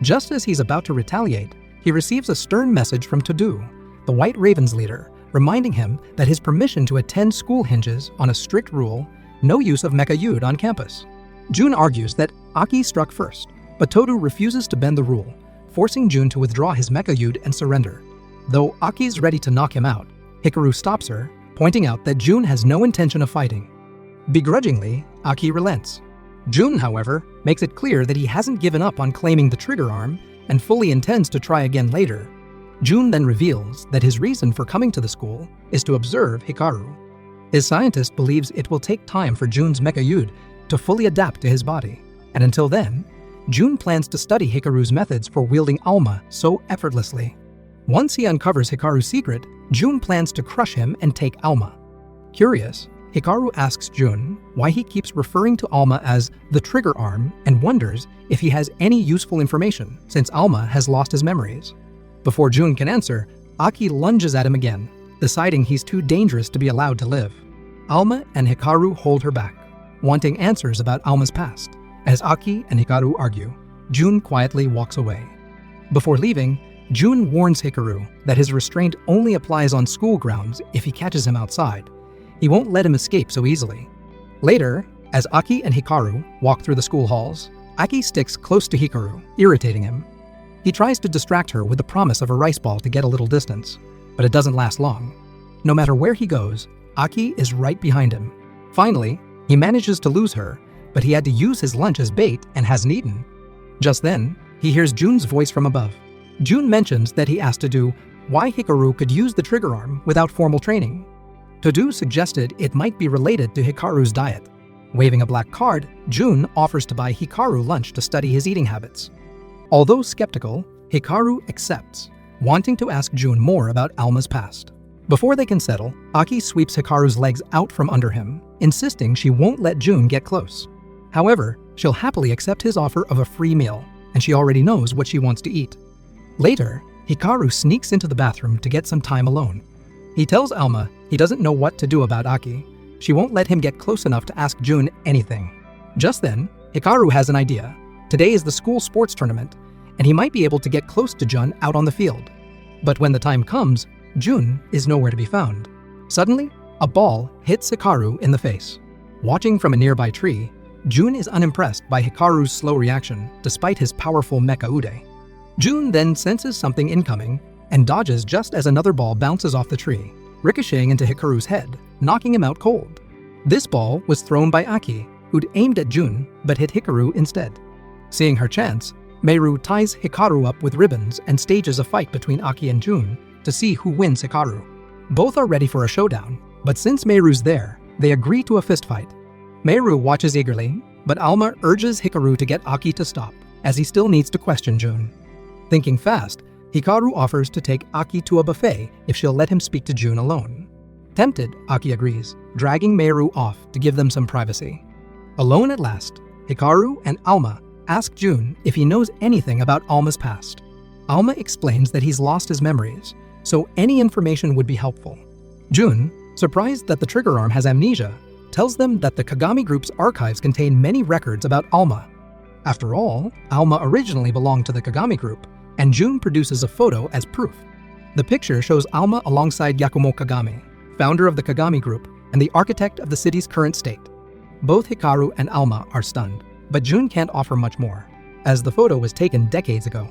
Just as he's about to retaliate, he receives a stern message from Todo, the White Raven's leader, reminding him that his permission to attend school hinges on a strict rule, no use of Mecha on campus. Jun argues that Aki struck first, but Todo refuses to bend the rule, forcing Jun to withdraw his Mecha and surrender. Though Aki's ready to knock him out, Hikaru stops her, pointing out that Jun has no intention of fighting. Begrudgingly, Aki relents. Jun, however, makes it clear that he hasn't given up on claiming the trigger arm and fully intends to try again later. Jun then reveals that his reason for coming to the school is to observe Hikaru. His scientist believes it will take time for Jun's Mecha to fully adapt to his body, and until then, Jun plans to study Hikaru's methods for wielding Alma so effortlessly. Once he uncovers Hikaru's secret, Jun plans to crush him and take Alma. Curious, Hikaru asks Jun why he keeps referring to Alma as the trigger arm and wonders if he has any useful information since Alma has lost his memories. Before Jun can answer, Aki lunges at him again, deciding he's too dangerous to be allowed to live. Alma and Hikaru hold her back, wanting answers about Alma's past. As Aki and Hikaru argue, Jun quietly walks away. Before leaving, Jun warns Hikaru that his restraint only applies on school grounds if he catches him outside. He won't let him escape so easily. Later, as Aki and Hikaru walk through the school halls, Aki sticks close to Hikaru, irritating him. He tries to distract her with the promise of a rice ball to get a little distance, but it doesn't last long. No matter where he goes, Aki is right behind him. Finally, he manages to lose her, but he had to use his lunch as bait and hasn't eaten. Just then, he hears Jun's voice from above. Jun mentions that he asked Todo why Hikaru could use the trigger arm without formal training. Todo suggested it might be related to Hikaru's diet. Waving a black card, Jun offers to buy Hikaru lunch to study his eating habits. Although skeptical, Hikaru accepts, wanting to ask Jun more about Alma's past. Before they can settle, Aki sweeps Hikaru's legs out from under him, insisting she won't let Jun get close. However, she'll happily accept his offer of a free meal, and she already knows what she wants to eat. Later, Hikaru sneaks into the bathroom to get some time alone. He tells Alma he doesn't know what to do about Aki. She won't let him get close enough to ask Jun anything. Just then, Hikaru has an idea. Today is the school sports tournament, and he might be able to get close to Jun out on the field. But when the time comes, Jun is nowhere to be found. Suddenly, a ball hits Hikaru in the face. Watching from a nearby tree, Jun is unimpressed by Hikaru's slow reaction despite his powerful Mecha Ude. Jun then senses something incoming and dodges just as another ball bounces off the tree, ricocheting into Hikaru's head, knocking him out cold. This ball was thrown by Aki, who'd aimed at Jun but hit Hikaru instead. Seeing her chance, Meru ties Hikaru up with ribbons and stages a fight between Aki and Jun to see who wins Hikaru. Both are ready for a showdown, but since Meru's there, they agree to a fistfight. Meru watches eagerly, but Alma urges Hikaru to get Aki to stop, as he still needs to question Jun. Thinking fast, Hikaru offers to take Aki to a buffet if she'll let him speak to Jun alone. Tempted, Aki agrees, dragging Meru off to give them some privacy. Alone at last, Hikaru and Alma ask Jun if he knows anything about Alma's past. Alma explains that he's lost his memories, so any information would be helpful. Jun, surprised that the trigger arm has amnesia, tells them that the Kagami Group's archives contain many records about Alma. After all, Alma originally belonged to the Kagami Group, and Jun produces a photo as proof. The picture shows Alma alongside Yakumo Kagami, founder of the Kagami Group and the architect of the city's current state. Both Hikaru and Alma are stunned, but Jun can't offer much more, as the photo was taken decades ago.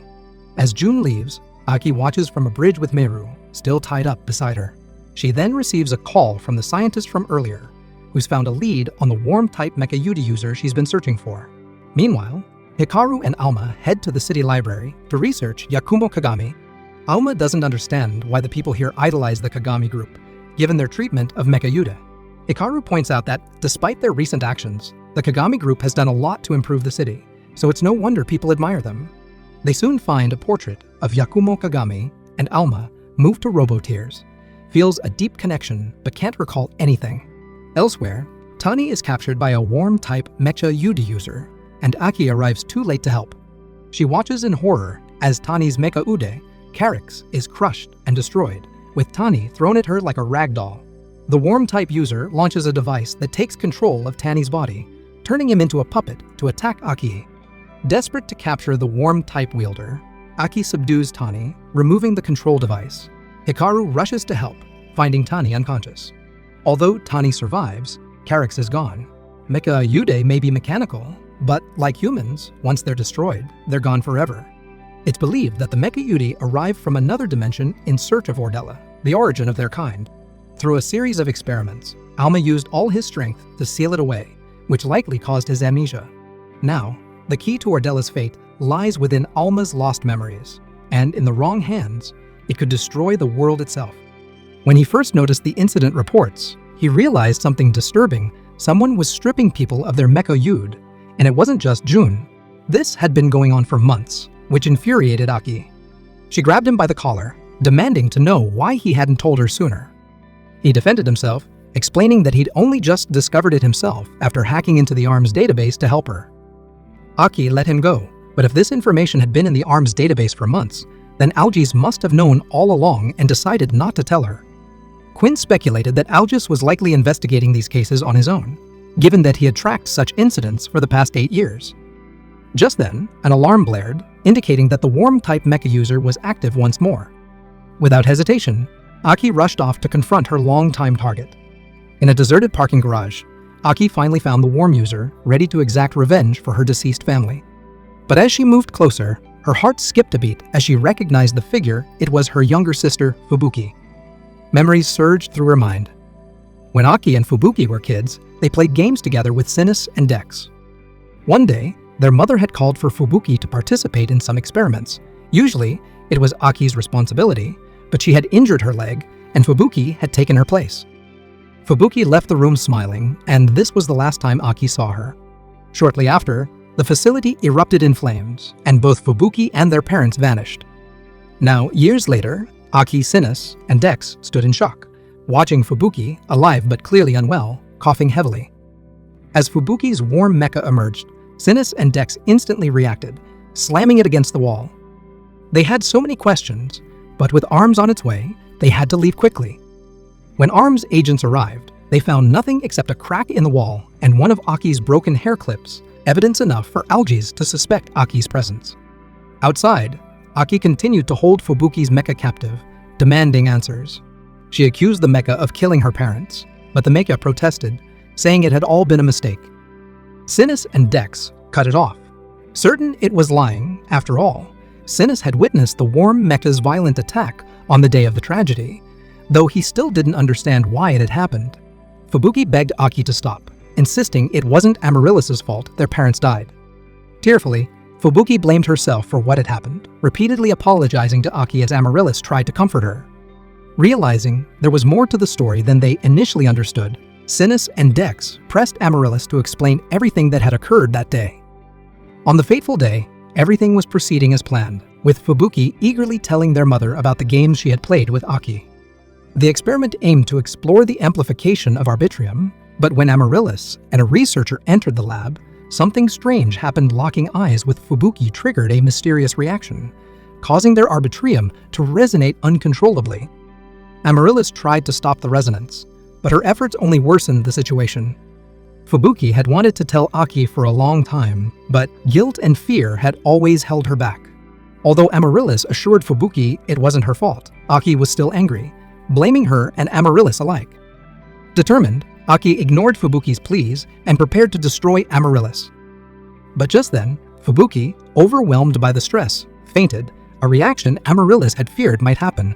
As Jun leaves, Aki watches from a bridge with Meru, still tied up beside her. She then receives a call from the scientist from earlier, who's found a lead on the worm-type Mecha Yudi user she's been searching for. Meanwhile, Hikaru and Alma head to the city library to research Yakumo Kagami. Alma doesn't understand why the people here idolize the Kagami Group, given their treatment of Mecha Yude. Hikaru points out that, despite their recent actions, the Kagami Group has done a lot to improve the city, so it's no wonder people admire them. They soon find a portrait of Yakumo Kagami, and Alma, moved to robo-tears, feels a deep connection but can't recall anything. Elsewhere, Tani is captured by a worm-type Mecha Yudi user, and Aki arrives too late to help. She watches in horror as Tani's Mecha Ude, Carix, is crushed and destroyed, with Tani thrown at her like a rag doll. The worm-type user launches a device that takes control of Tani's body, turning him into a puppet to attack Aki. Desperate to capture the worm-type wielder, Aki subdues Tani, removing the control device. Hikaru rushes to help, finding Tani unconscious. Although Tani survives, Carix is gone. Mecha Yude may be mechanical, but like humans, once they're destroyed, they're gone forever. It's believed that the Mecha Yudi arrived from another dimension in search of Ordella, the origin of their kind. Through a series of experiments, Alma used all his strength to seal it away, which likely caused his amnesia. Now, the key to Ordella's fate lies within Alma's lost memories, and in the wrong hands, it could destroy the world itself. When he first noticed the incident reports, he realized something disturbing. Someone was stripping people of their Mecha Yud, and it wasn't just Jun. This had been going on for months, which infuriated Aki. She grabbed him by the collar, demanding to know why he hadn't told her sooner. He defended himself, explaining that he'd only just discovered it himself after hacking into the ARMS database to help her. Aki let him go, but if this information had been in the ARMS database for months, then Algis must have known all along and decided not to tell her. Quinn speculated that Algis was likely investigating these cases on his own, given that he had tracked such incidents for the past 8 years. Just then, an alarm blared, indicating that the worm-type mecha user was active once more. Without hesitation, Aki rushed off to confront her long-time target. In a deserted parking garage, Aki finally found the worm user, ready to exact revenge for her deceased family. But as she moved closer, her heart skipped a beat as she recognized the figure. It was her younger sister, Fubuki. Memories surged through her mind. When Aki and Fubuki were kids, they played games together with Sinus and Dex. One day, their mother had called for Fubuki to participate in some experiments. Usually, it was Aki's responsibility, but she had injured her leg, and Fubuki had taken her place. Fubuki left the room smiling, and this was the last time Aki saw her. Shortly after, the facility erupted in flames, and both Fubuki and their parents vanished. Now, years later, Aki, Sinus, and Dex stood in shock, watching Fubuki, alive but clearly unwell, coughing heavily. As Fubuki's warm mecha emerged, Sinus and Dex instantly reacted, slamming it against the wall. They had so many questions, but with ARMS on its way, they had to leave quickly. When ARMS agents arrived, they found nothing except a crack in the wall and one of Aki's broken hair clips, evidence enough for Algis to suspect Aki's presence. Outside, Aki continued to hold Fubuki's mecha captive, demanding answers. She accused the mecha of killing her parents, but the mecha protested, saying it had all been a mistake. Sinus and Dex cut it off. Certain it was lying, after all, Sinus had witnessed the warm mecha's violent attack on the day of the tragedy, though he still didn't understand why it had happened. Fubuki begged Aki to stop, insisting it wasn't Amaryllis' fault their parents died. Tearfully, Fubuki blamed herself for what had happened, repeatedly apologizing to Aki as Amaryllis tried to comfort her. Realizing there was more to the story than they initially understood, Sinus and Dex pressed Amaryllis to explain everything that had occurred that day. On the fateful day, everything was proceeding as planned, with Fubuki eagerly telling their mother about the games she had played with Aki. The experiment aimed to explore the amplification of Arbitrium, but when Amaryllis and a researcher entered the lab, something strange happened. Locking eyes with Fubuki triggered a mysterious reaction, causing their Arbitrium to resonate uncontrollably. Amaryllis tried to stop the resonance, but her efforts only worsened the situation. Fubuki had wanted to tell Aki for a long time, but guilt and fear had always held her back. Although Amaryllis assured Fubuki it wasn't her fault, Aki was still angry, blaming her and Amaryllis alike. Determined, Aki ignored Fubuki's pleas and prepared to destroy Amaryllis. But just then, Fubuki, overwhelmed by the stress, fainted, a reaction Amaryllis had feared might happen.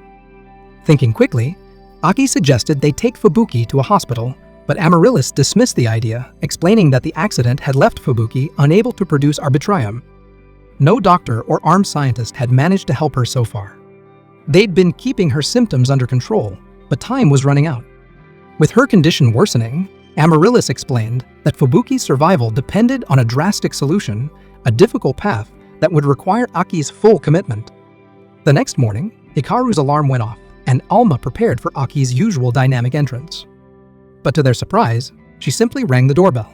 Thinking quickly, Aki suggested they take Fubuki to a hospital, but Amaryllis dismissed the idea, explaining that the accident had left Fubuki unable to produce Arbitrium. No doctor or armed scientist had managed to help her so far. They'd been keeping her symptoms under control, but time was running out. With her condition worsening, Amaryllis explained that Fubuki's survival depended on a drastic solution, a difficult path that would require Aki's full commitment. The next morning, Hikaru's alarm went off, and Alma prepared for Aki's usual dynamic entrance. But to their surprise, she simply rang the doorbell.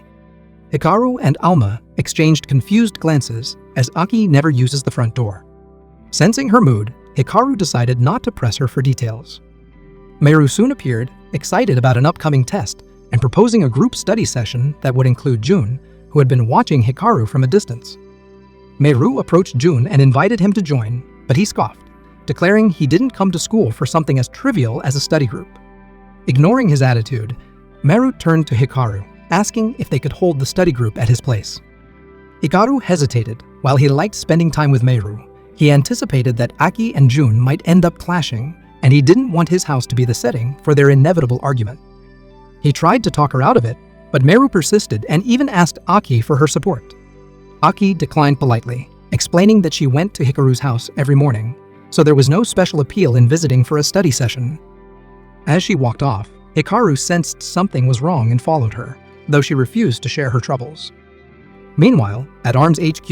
Hikaru and Alma exchanged confused glances as Aki never uses the front door. Sensing her mood, Hikaru decided not to press her for details. Meru soon appeared, excited about an upcoming test and proposing a group study session that would include Jun, who had been watching Hikaru from a distance. Meru approached Jun and invited him to join, but he scoffed, declaring he didn't come to school for something as trivial as a study group. Ignoring his attitude, Meru turned to Hikaru, asking if they could hold the study group at his place. Hikaru hesitated. While he liked spending time with Meru, he anticipated that Aki and Jun might end up clashing, and he didn't want his house to be the setting for their inevitable argument. He tried to talk her out of it, but Meru persisted and even asked Aki for her support. Aki declined politely, explaining that she went to Hikaru's house every morning, so there was no special appeal in visiting for a study session. As she walked off, Hikaru sensed something was wrong and followed her, though she refused to share her troubles. Meanwhile, at ARMS HQ,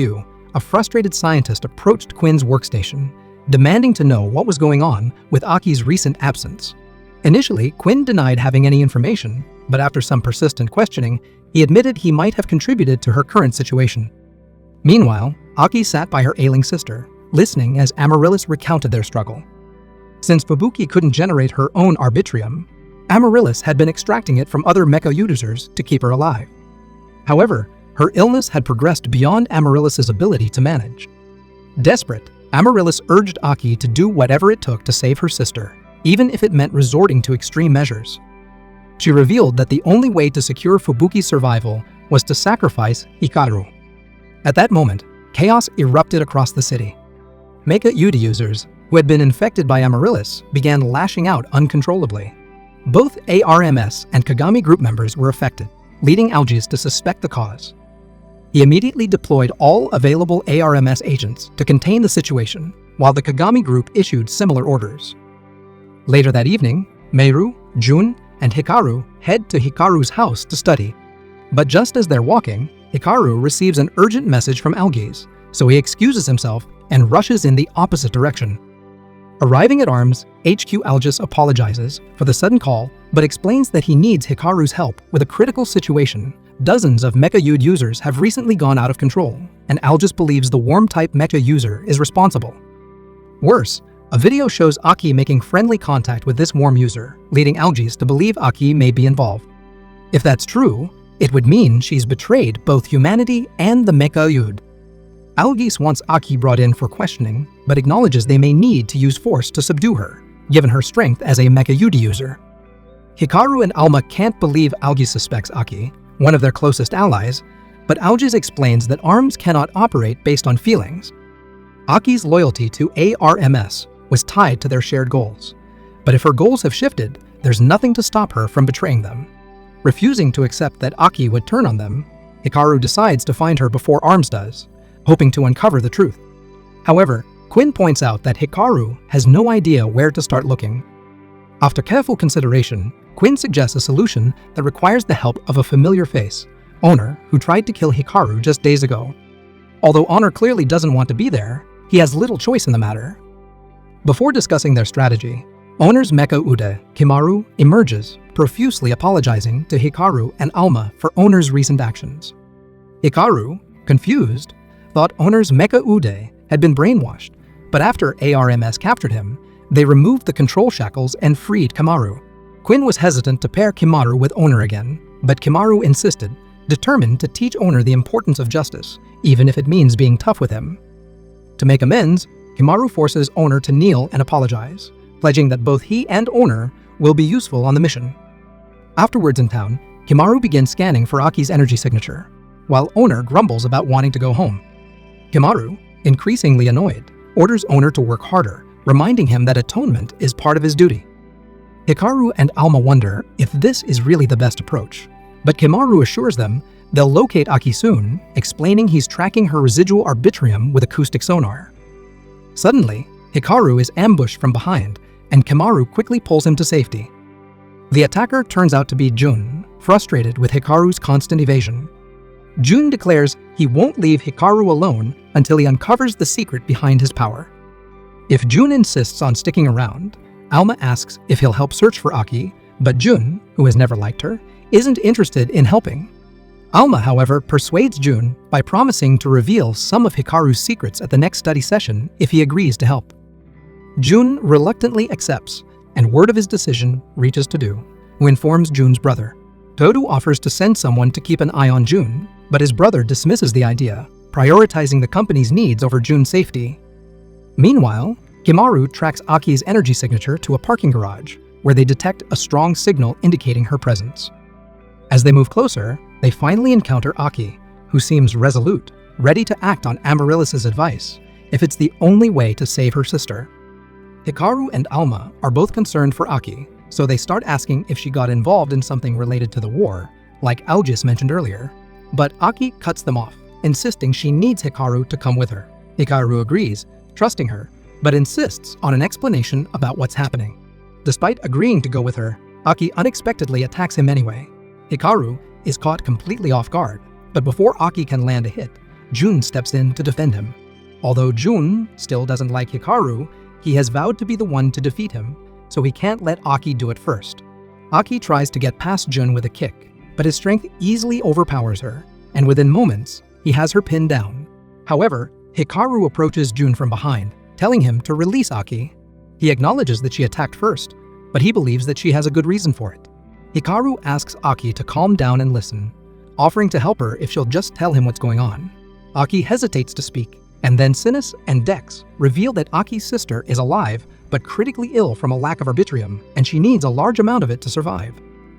a frustrated scientist approached Quinn's workstation, demanding to know what was going on with Aki's recent absence. Initially, Quinn denied having any information, but after some persistent questioning, he admitted he might have contributed to her current situation. Meanwhile, Aki sat by her ailing sister, listening as Amaryllis recounted their struggle. Since Fubuki couldn't generate her own arbitrium, Amaryllis had been extracting it from other mecha users to keep her alive. However, her illness had progressed beyond Amaryllis' ability to manage. Desperate, Amaryllis urged Aki to do whatever it took to save her sister, even if it meant resorting to extreme measures. She revealed that the only way to secure Fubuki's survival was to sacrifice Hikaru. At that moment, chaos erupted across the city. Mecha Yuta users, who had been infected by Amaryllis, began lashing out uncontrollably. Both ARMS and Kagami group members were affected, leading Algis to suspect the cause. He immediately deployed all available ARMS agents to contain the situation, while the Kagami group issued similar orders. Later that evening, Meiru, Jun, and Hikaru head to Hikaru's house to study. But just as they're walking, Hikaru receives an urgent message from Algis, so he excuses himself and rushes in the opposite direction. Arriving at ARMS, HQ Algis apologizes for the sudden call, but explains that he needs Hikaru's help with a critical situation. Dozens of Mecha Yude users have recently gone out of control, and Algis believes the worm-type Mecha user is responsible. Worse, a video shows Aki making friendly contact with this worm user, leading Algis to believe Aki may be involved. If that's true, it would mean she's betrayed both humanity and the Mecha Yude. Algis wants Aki brought in for questioning, but acknowledges they may need to use force to subdue her, given her strength as a Mecha Yude user. Hikaru and Alma can't believe Algis suspects Aki, one of their closest allies, but Algis explains that ARMS cannot operate based on feelings. Aki's loyalty to ARMS was tied to their shared goals, but if her goals have shifted, there's nothing to stop her from betraying them. Refusing to accept that Aki would turn on them, Hikaru decides to find her before ARMS does, hoping to uncover the truth. However, Quinn points out that Hikaru has no idea where to start looking. After careful consideration, Quinn suggests a solution that requires the help of a familiar face, Honor, who tried to kill Hikaru just days ago. Although Honor clearly doesn't want to be there, he has little choice in the matter. Before discussing their strategy, Honor's Mecha Ude, Kimaru, emerges, profusely apologizing to Hikaru and Alma for Honor's recent actions. Hikaru, confused, thought Honor's Mecha Ude had been brainwashed, but after ARMS captured him, they removed the control shackles and freed Kimaru. Quinn was hesitant to pair Kimaru with Honor again, but Kimaru insisted, determined to teach Honor the importance of justice, even if it means being tough with him. To make amends, Kimaru forces Honor to kneel and apologize, pledging that both he and Honor will be useful on the mission. Afterwards in town, Kimaru begins scanning for Aki's energy signature, while Honor grumbles about wanting to go home. Kimaru, increasingly annoyed, orders Honor to work harder, reminding him that atonement is part of his duty. Hikaru and Alma wonder if this is really the best approach, but Kimaru assures them they'll locate Aki soon, explaining he's tracking her residual arbitrium with acoustic sonar. Suddenly, Hikaru is ambushed from behind, and Kimaru quickly pulls him to safety. The attacker turns out to be Jun, frustrated with Hikaru's constant evasion. Jun declares he won't leave Hikaru alone until he uncovers the secret behind his power. If Jun insists on sticking around, Alma asks if he'll help search for Aki, but Jun, who has never liked her, isn't interested in helping. Alma, however, persuades Jun by promising to reveal some of Hikaru's secrets at the next study session if he agrees to help. Jun reluctantly accepts, and word of his decision reaches Todo, who informs Jun's brother. Todo offers to send someone to keep an eye on Jun, but his brother dismisses the idea, prioritizing the company's needs over Jun's safety. Meanwhile, Kimaru tracks Aki's energy signature to a parking garage, where they detect a strong signal indicating her presence. As they move closer, they finally encounter Aki, who seems resolute, ready to act on Amaryllis' advice, if it's the only way to save her sister. Hikaru and Alma are both concerned for Aki, so they start asking if she got involved in something related to the war, like Algis mentioned earlier. But Aki cuts them off, insisting she needs Hikaru to come with her. Hikaru agrees, trusting her, but insists on an explanation about what's happening. Despite agreeing to go with her, Aki unexpectedly attacks him anyway. Hikaru is caught completely off guard, but before Aki can land a hit, Jun steps in to defend him. Although Jun still doesn't like Hikaru, he has vowed to be the one to defeat him, so he can't let Aki do it first. Aki tries to get past Jun with a kick, but his strength easily overpowers her, and within moments, he has her pinned down. However, Hikaru approaches Jun from behind, telling him to release Aki. He acknowledges that she attacked first, but he believes that she has a good reason for it. Hikaru asks Aki to calm down and listen, offering to help her if she'll just tell him what's going on. Aki hesitates to speak, and then Sinus and Dex reveal that Aki's sister is alive but critically ill from a lack of arbitrium, and she needs a large amount of it to survive.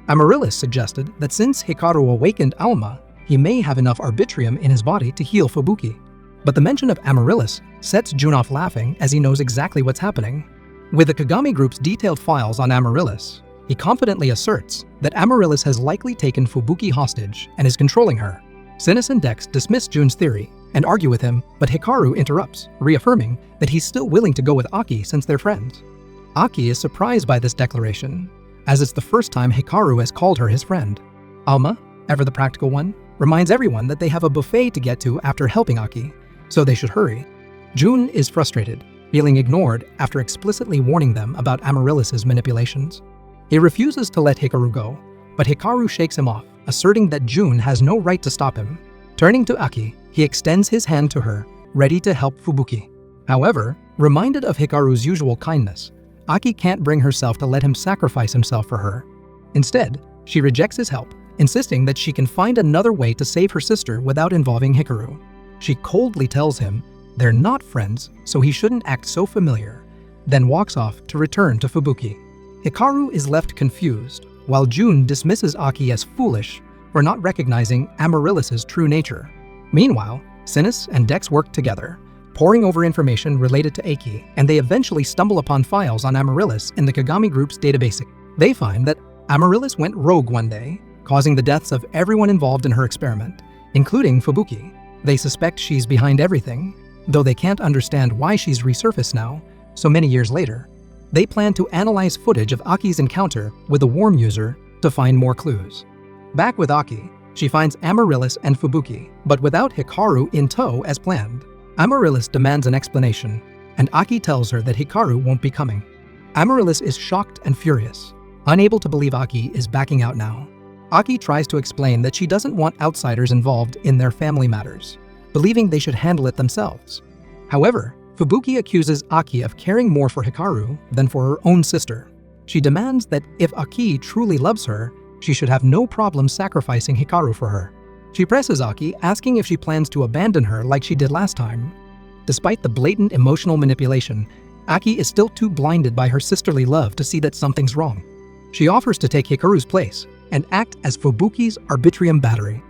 Amaryllis suggested that since Hikaru awakened Alma, he may have enough arbitrium in his body to heal Fubuki. But the mention of Amaryllis sets Jun off laughing as he knows exactly what's happening. With the Kagami Group's detailed files on Amaryllis, he confidently asserts that Amaryllis has likely taken Fubuki hostage and is controlling her. Sinus and Dex dismiss Jun's theory and argue with him, but Hikaru interrupts, reaffirming that he's still willing to go with Aki since they're friends. Aki is surprised by this declaration, as it's the first time Hikaru has called her his friend. Alma, ever the practical one, reminds everyone that they have a buffet to get to after helping Aki, so they should hurry. Jun is frustrated, feeling ignored after explicitly warning them about Amaryllis' manipulations. He refuses to let Hikaru go, but Hikaru shakes him off, asserting that Jun has no right to stop him. Turning to Aki, he extends his hand to her, ready to help Fubuki. However, reminded of Hikaru's usual kindness, Aki can't bring herself to let him sacrifice himself for her. Instead, she rejects his help, insisting that she can find another way to save her sister without involving Hikaru. She coldly tells him they're not friends, so he shouldn't act so familiar, then walks off to return to Fubuki. Hikaru is left confused, while Jun dismisses Aki as foolish for not recognizing Amaryllis' true nature. Meanwhile, Sinus and Dex work together, poring over information related to Aki, and they eventually stumble upon files on Amaryllis in the Kagami Group's database. They find that Amaryllis went rogue one day, causing the deaths of everyone involved in her experiment, including Fubuki. They suspect she's behind everything, though they can't understand why she's resurfaced now, so many years later. They plan to analyze footage of Aki's encounter with the worm user to find more clues. Back with Aki, she finds Amaryllis and Fubuki, but without Hikaru in tow as planned. Amaryllis demands an explanation, and Aki tells her that Hikaru won't be coming. Amaryllis is shocked and furious, unable to believe Aki is backing out now. Aki tries to explain that she doesn't want outsiders involved in their family matters, believing they should handle it themselves. However, Fubuki accuses Aki of caring more for Hikaru than for her own sister. She demands that if Aki truly loves her, she should have no problem sacrificing Hikaru for her. She presses Aki, asking if she plans to abandon her like she did last time. Despite the blatant emotional manipulation, Aki is still too blinded by her sisterly love to see that something's wrong. She offers to take Hikaru's place and act as Fubuki's arbitrium battery.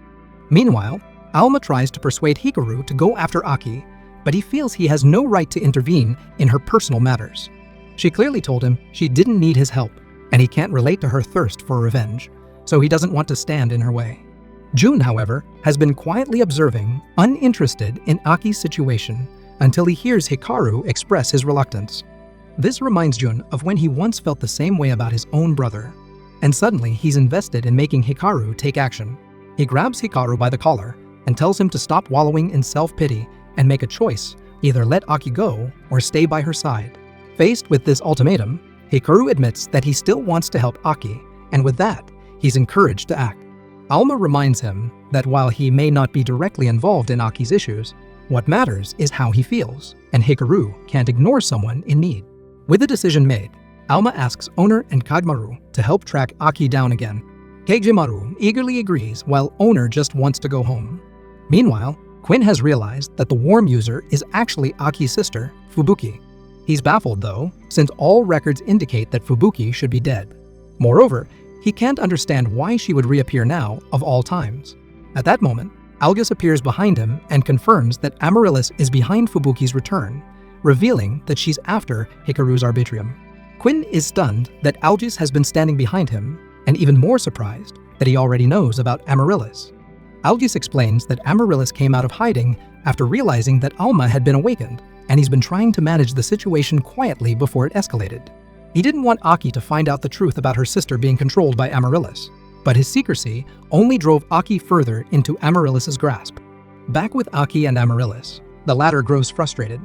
Meanwhile, Alma tries to persuade Hikaru to go after Aki, but he feels he has no right to intervene in her personal matters. She clearly told him she didn't need his help, and he can't relate to her thirst for revenge, so he doesn't want to stand in her way. Jun, however, has been quietly observing, uninterested in Aki's situation, until he hears Hikaru express his reluctance. This reminds Jun of when he once felt the same way about his own brother, and suddenly he's invested in making Hikaru take action. He grabs Hikaru by the collar and tells him to stop wallowing in self-pity and make a choice, either let Aki go or stay by her side. Faced with this ultimatum, Hikaru admits that he still wants to help Aki, and with that, he's encouraged to act. Alma reminds him that while he may not be directly involved in Aki's issues, what matters is how he feels, and Hikaru can't ignore someone in need. With the decision made, Alma asks Owner and Kagemaru to help track Aki down again. Kagemaru eagerly agrees while Owner just wants to go home. Meanwhile, Quinn has realized that the worm user is actually Aki's sister, Fubuki. He's baffled though, since all records indicate that Fubuki should be dead. Moreover, he can't understand why she would reappear now, of all times. At that moment, Algus appears behind him and confirms that Amaryllis is behind Fubuki's return, revealing that she's after Hikaru's arbitrium. Quinn is stunned that Algus has been standing behind him, and even more surprised that he already knows about Amaryllis. Algus explains that Amaryllis came out of hiding after realizing that Alma had been awakened, and he's been trying to manage the situation quietly before it escalated. He didn't want Aki to find out the truth about her sister being controlled by Amaryllis, but his secrecy only drove Aki further into Amaryllis' grasp. Back with Aki and Amaryllis, The latter grows frustrated,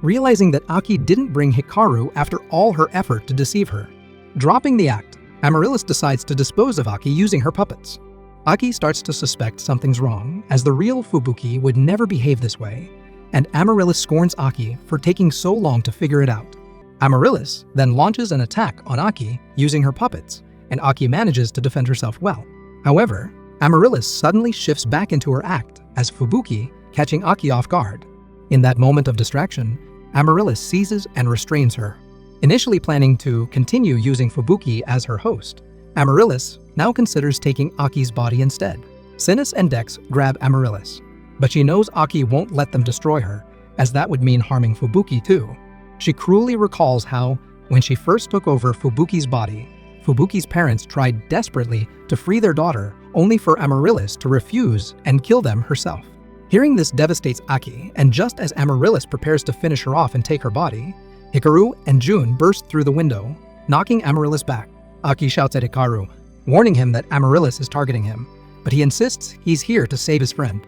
realizing that Aki didn't bring Hikaru after all her effort to deceive her. Dropping the act, Amaryllis decides to dispose of Aki using her puppets. Aki starts to suspect something's wrong, as the real Fubuki would never behave this way, and Amaryllis scorns Aki for taking so long to figure it out. Amaryllis then launches an attack on Aki using her puppets, and Aki manages to defend herself well. However, Amaryllis suddenly shifts back into her act as Fubuki, catching Aki off guard. In that moment of distraction, Amaryllis seizes and restrains her. Initially planning to continue using Fubuki as her host, Amaryllis now considers taking Aki's body instead. Sinus and Dex grab Amaryllis, but she knows Aki won't let them destroy her, as that would mean harming Fubuki too. She cruelly recalls how, when she first took over Fubuki's body, Fubuki's parents tried desperately to free their daughter, only for Amaryllis to refuse and kill them herself. Hearing this devastates Aki, and just as Amaryllis prepares to finish her off and take her body, Hikaru and Jun burst through the window, knocking Amaryllis back. Aki shouts at Hikaru, warning him that Amaryllis is targeting him, but he insists he's here to save his friend.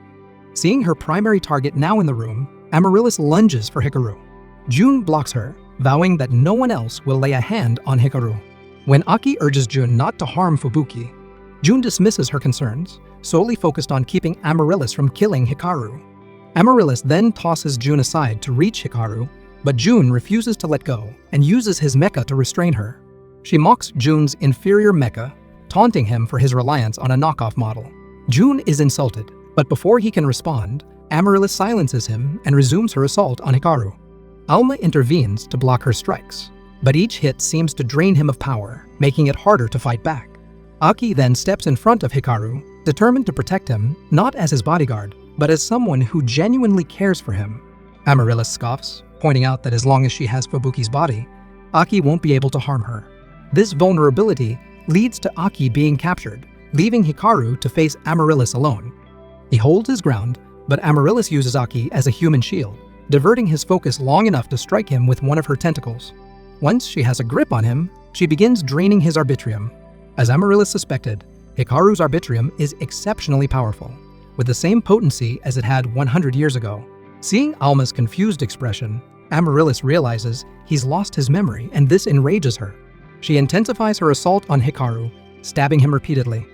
Seeing her primary target now in the room, Amaryllis lunges for Hikaru. Jun blocks her, vowing that no one else will lay a hand on Hikaru. When Aki urges Jun not to harm Fubuki, Jun dismisses her concerns, solely focused on keeping Amaryllis from killing Hikaru. Amaryllis then tosses Jun aside to reach Hikaru, but Jun refuses to let go and uses his mecha to restrain her. She mocks Jun's inferior mecha, taunting him for his reliance on a knockoff model. Jun is insulted, but before he can respond, Amaryllis silences him and resumes her assault on Hikaru. Alma intervenes to block her strikes, but each hit seems to drain him of power, making it harder to fight back. Aki then steps in front of Hikaru, determined to protect him, not as his bodyguard, but as someone who genuinely cares for him. Amaryllis scoffs, pointing out that as long as she has Fubuki's body, Aki won't be able to harm her. This vulnerability leads to Aki being captured, leaving Hikaru to face Amaryllis alone. He holds his ground, but Amaryllis uses Aki as a human shield, diverting his focus long enough to strike him with one of her tentacles. Once she has a grip on him, she begins draining his arbitrium. As Amaryllis suspected, Hikaru's arbitrium is exceptionally powerful, with the same potency as it had 100 years ago. Seeing Alma's confused expression, Amaryllis realizes he's lost his memory, and this enrages her. She intensifies her assault on Hikaru, stabbing him repeatedly.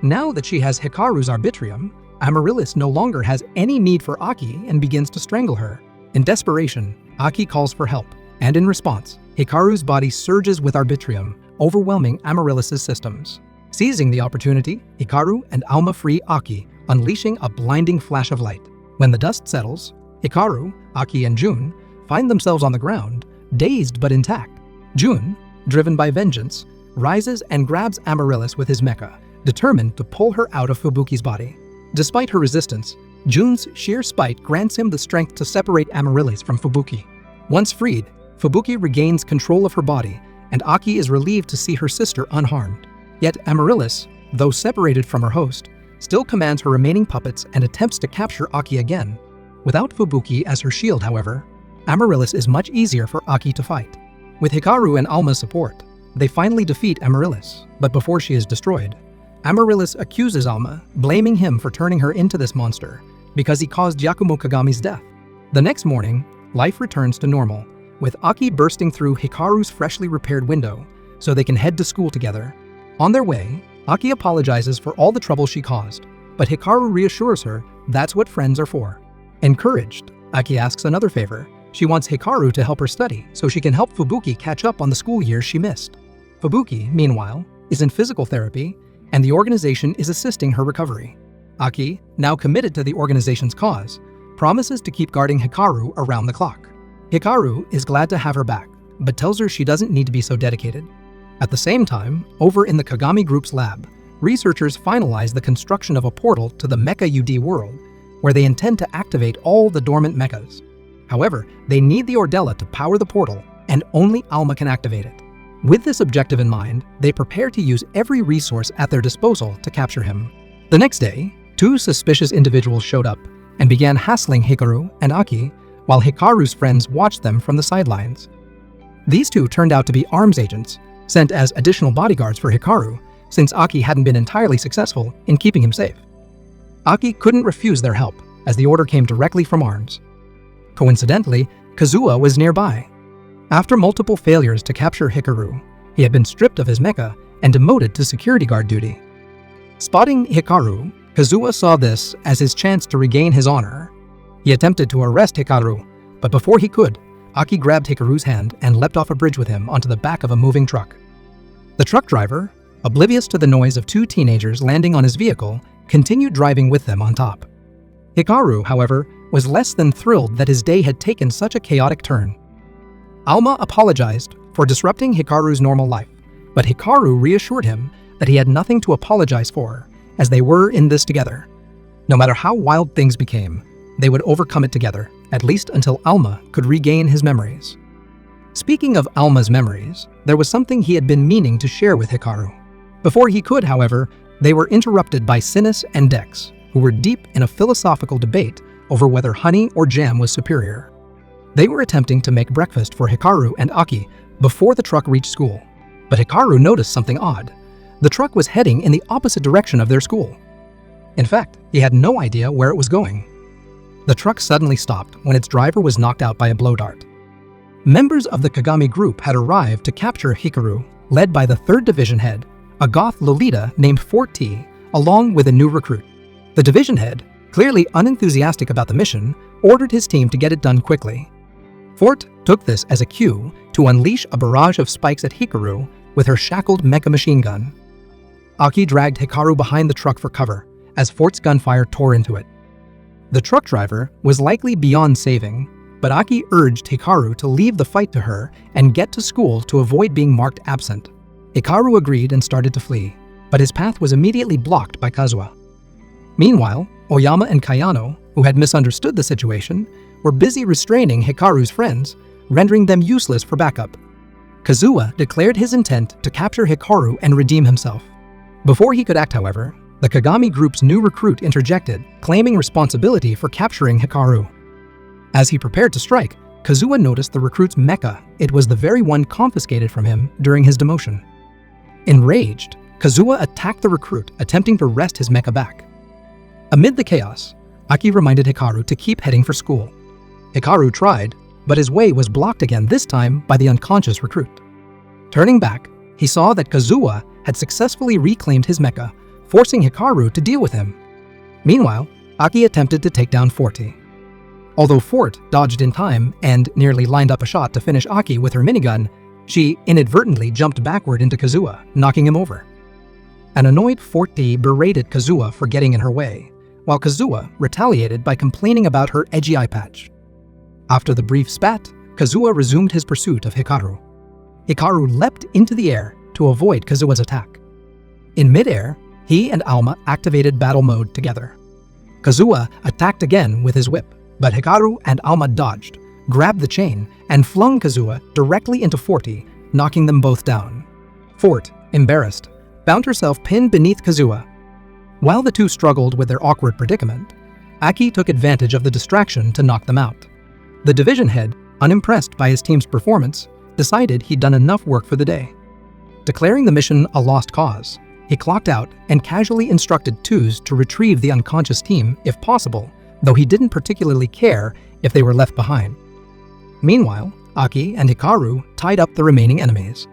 Now that she has Hikaru's arbitrium, Amaryllis no longer has any need for Aki and begins to strangle her. In desperation, Aki calls for help, and in response, Hikaru's body surges with arbitrium, overwhelming Amaryllis' systems. Seizing the opportunity, Hikaru and Alma free Aki, unleashing a blinding flash of light. When the dust settles, Hikaru, Aki, and Jun find themselves on the ground, dazed but intact. Jun, driven by vengeance, rises and grabs Amaryllis with his mecha, determined to pull her out of Fubuki's body. Despite her resistance, Jun's sheer spite grants him the strength to separate Amaryllis from Fubuki. Once freed, Fubuki regains control of her body, and Aki is relieved to see her sister unharmed. Yet Amaryllis, though separated from her host, still commands her remaining puppets and attempts to capture Aki again. Without Fubuki as her shield, however, Amaryllis is much easier for Aki to fight. With Hikaru and Alma's support, they finally defeat Amaryllis, but before she is destroyed, Amaryllis accuses Alma, blaming him for turning her into this monster because he caused Yakumo Kagami's death. The next morning, life returns to normal, with Aki bursting through Hikaru's freshly repaired window so they can head to school together. On their way, Aki apologizes for all the trouble she caused, but Hikaru reassures her that's what friends are for. Encouraged, Aki asks another favor. She wants Hikaru to help her study so she can help Fubuki catch up on the school years she missed. Fubuki, meanwhile, is in physical therapy, and the organization is assisting her recovery. Aki, now committed to the organization's cause, promises to keep guarding Hikaru around the clock. Hikaru is glad to have her back, but tells her she doesn't need to be so dedicated. At the same time, over in the Kagami Group's lab, researchers finalize the construction of a portal to the Mecha UD world, where they intend to activate all the dormant mechas. However, they need the Ordella to power the portal, and only Alma can activate it. With this objective in mind, they prepare to use every resource at their disposal to capture him. The next day, two suspicious individuals showed up and began hassling Hikaru and Aki, while Hikaru's friends watched them from the sidelines. These two turned out to be arms agents, sent as additional bodyguards for Hikaru, since Aki hadn't been entirely successful in keeping him safe. Aki couldn't refuse their help, as the order came directly from ARMS. Coincidentally, Kazuha was nearby. After multiple failures to capture Hikaru, he had been stripped of his mecha and demoted to security guard duty. Spotting Hikaru, Kazuha saw this as his chance to regain his honor. He attempted to arrest Hikaru, but before he could, Aki grabbed Hikaru's hand and leapt off a bridge with him onto the back of a moving truck. The truck driver, oblivious to the noise of two teenagers landing on his vehicle, continued driving with them on top. Hikaru, however, was less than thrilled that his day had taken such a chaotic turn. Alma apologized for disrupting Hikaru's normal life, but Hikaru reassured him that he had nothing to apologize for, as they were in this together. No matter how wild things became, they would overcome it together, at least until Alma could regain his memories. Speaking of Alma's memories, there was something he had been meaning to share with Hikaru. Before he could, however, they were interrupted by Sinus and Dex, who were deep in a philosophical debate over whether honey or jam was superior. They were attempting to make breakfast for Hikaru and Aki before the truck reached school, but Hikaru noticed something odd. The truck was heading in the opposite direction of their school. In fact, he had no idea where it was going. The truck suddenly stopped when its driver was knocked out by a blow dart. Members of the Kagami group had arrived to capture Hikaru, led by the 3rd Division head, a goth Lolita named Fort T, along with a new recruit. The division head, clearly unenthusiastic about the mission, ordered his team to get it done quickly. Fort took this as a cue to unleash a barrage of spikes at Hikaru with her shackled mecha machine gun. Aki dragged Hikaru behind the truck for cover as Fort's gunfire tore into it. The truck driver was likely beyond saving, but Aki urged Hikaru to leave the fight to her and get to school to avoid being marked absent. Hikaru agreed and started to flee, but his path was immediately blocked by Kazuha. Meanwhile, Oyama and Kayano, who had misunderstood the situation, were busy restraining Hikaru's friends, rendering them useless for backup. Kazuha declared his intent to capture Hikaru and redeem himself. Before he could act, however, the Kagami group's new recruit interjected, claiming responsibility for capturing Hikaru. As he prepared to strike, Kazuha noticed the recruit's mecha. It was the very one confiscated from him during his demotion. Enraged, Kazuha attacked the recruit, attempting to wrest his mecha back. Amid the chaos, Aki reminded Hikaru to keep heading for school. Hikaru tried, but his way was blocked again, this time by the unconscious recruit. Turning back, he saw that Kazuha had successfully reclaimed his mecha, forcing Hikaru to deal with him. Meanwhile, Aki attempted to take down Forty. Although Fort dodged in time and nearly lined up a shot to finish Aki with her minigun, she inadvertently jumped backward into Kazuha, knocking him over. An annoyed Forty berated Kazuha for getting in her way, while Kazuha retaliated by complaining about her edgy eye patch. After the brief spat, Kazuha resumed his pursuit of Hikaru. Hikaru leapt into the air to avoid Kazuha's attack. In midair, he and Alma activated battle mode together. Kazuha attacked again with his whip, but Hikaru and Alma dodged, grabbed the chain, and flung Kazuha directly into Forty, knocking them both down. Fort, embarrassed, found herself pinned beneath Kazuha. While the two struggled with their awkward predicament, Aki took advantage of the distraction to knock them out. The division head, unimpressed by his team's performance, decided he'd done enough work for the day. Declaring the mission a lost cause, he clocked out and casually instructed twos to retrieve the unconscious team if possible, though he didn't particularly care if they were left behind. Meanwhile, Aki and Hikaru tied up the remaining enemies.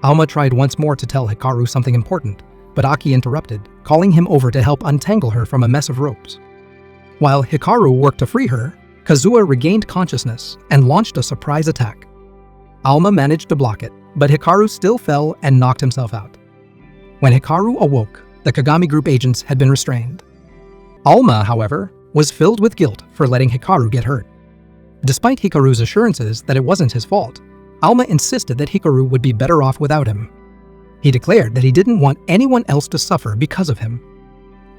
Alma tried once more to tell Hikaru something important, but Aki interrupted, calling him over to help untangle her from a mess of ropes. While Hikaru worked to free her, Kazuha regained consciousness and launched a surprise attack. Alma managed to block it, but Hikaru still fell and knocked himself out. When Hikaru awoke, the Kagami group agents had been restrained. Alma, however, was filled with guilt for letting Hikaru get hurt. Despite Hikaru's assurances that it wasn't his fault, Alma insisted that Hikaru would be better off without him. He declared that he didn't want anyone else to suffer because of him.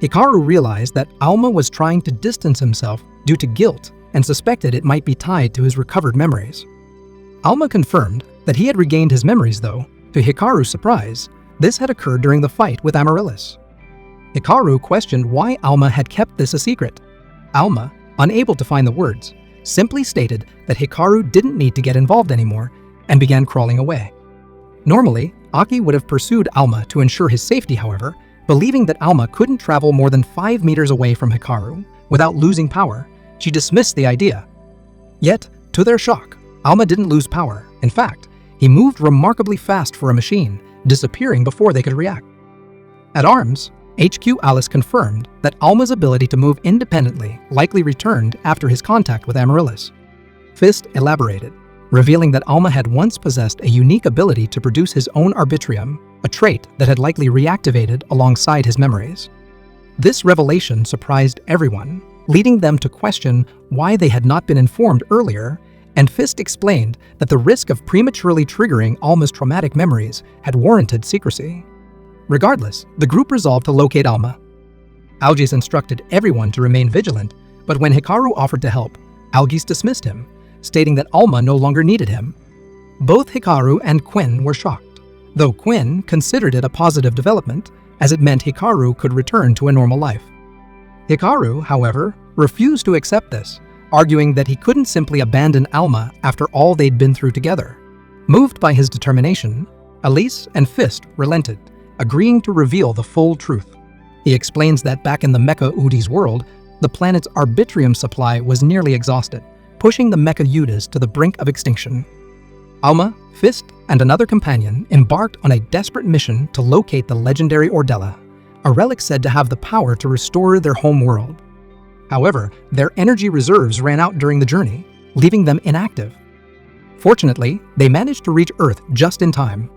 Hikaru realized that Alma was trying to distance himself due to guilt and suspected it might be tied to his recovered memories. Alma confirmed that he had regained his memories, though, to Hikaru's surprise, this had occurred during the fight with Amaryllis. Hikaru questioned why Alma had kept this a secret. Alma, unable to find the words, simply stated that Hikaru didn't need to get involved anymore and began crawling away. Normally, Aki would have pursued Alma to ensure his safety, however, believing that Alma couldn't travel more than 5 meters away from Hikaru without losing power. She dismissed the idea. Yet, to their shock, Alma didn't lose power. In fact, he moved remarkably fast for a machine, disappearing before they could react. At arms, HQ Alice confirmed that Alma's ability to move independently likely returned after his contact with Amaryllis. Fist elaborated, revealing that Alma had once possessed a unique ability to produce his own arbitrium, a trait that had likely reactivated alongside his memories. This revelation surprised everyone, leading them to question why they had not been informed earlier, and Fist explained that the risk of prematurely triggering Alma's traumatic memories had warranted secrecy. Regardless, the group resolved to locate Alma. Algis instructed everyone to remain vigilant, but when Hikaru offered to help, Algis dismissed him, stating that Alma no longer needed him. Both Hikaru and Quinn were shocked, though Quinn considered it a positive development, as it meant Hikaru could return to a normal life. Hikaru, however, refused to accept this, arguing that he couldn't simply abandon Alma after all they'd been through together. Moved by his determination, Elise and Fist relented, agreeing to reveal the full truth. He explains that back in the Mecha Udi's world, the planet's arbitrium supply was nearly exhausted, pushing the Mecha Udas to the brink of extinction. Alma, Fist, and another companion embarked on a desperate mission to locate the legendary Ordella, a relic said to have the power to restore their home world. However, their energy reserves ran out during the journey, leaving them inactive. Fortunately, they managed to reach Earth just in time.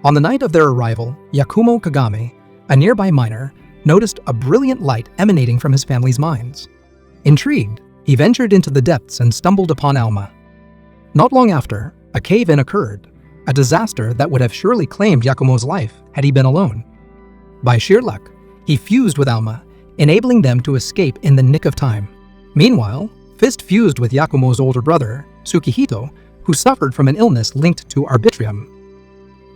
On the night of their arrival, Yakumo Kagami, a nearby miner, noticed a brilliant light emanating from his family's mines. Intrigued, he ventured into the depths and stumbled upon Alma. Not long after, a cave-in occurred, a disaster that would have surely claimed Yakumo's life had he been alone. By sheer luck, he fused with Alma, enabling them to escape in the nick of time. Meanwhile, Fist fused with Yakumo's older brother, Tsukihito, who suffered from an illness linked to arbitrium.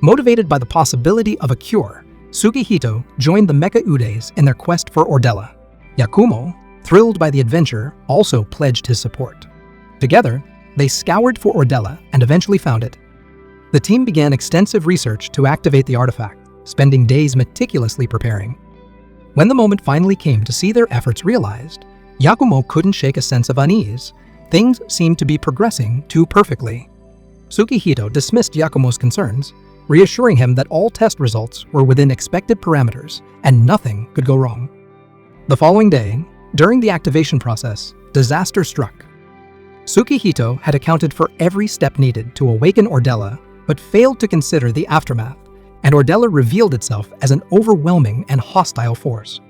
Motivated by the possibility of a cure, Tsukihito joined the Mecha Udes in their quest for Ordella. Yakumo, thrilled by the adventure, also pledged his support. Together, they scoured for Ordella and eventually found it. The team began extensive research to activate the artifact, spending days meticulously preparing. When the moment finally came to see their efforts realized, Yakumo couldn't shake a sense of unease. Things seemed to be progressing too perfectly. Tsukihito dismissed Yakumo's concerns, reassuring him that all test results were within expected parameters and nothing could go wrong. The following day, during the activation process, disaster struck. Tsukihito had accounted for every step needed to awaken Ordella, but failed to consider the aftermath, and Ordella revealed itself as an overwhelming and hostile force.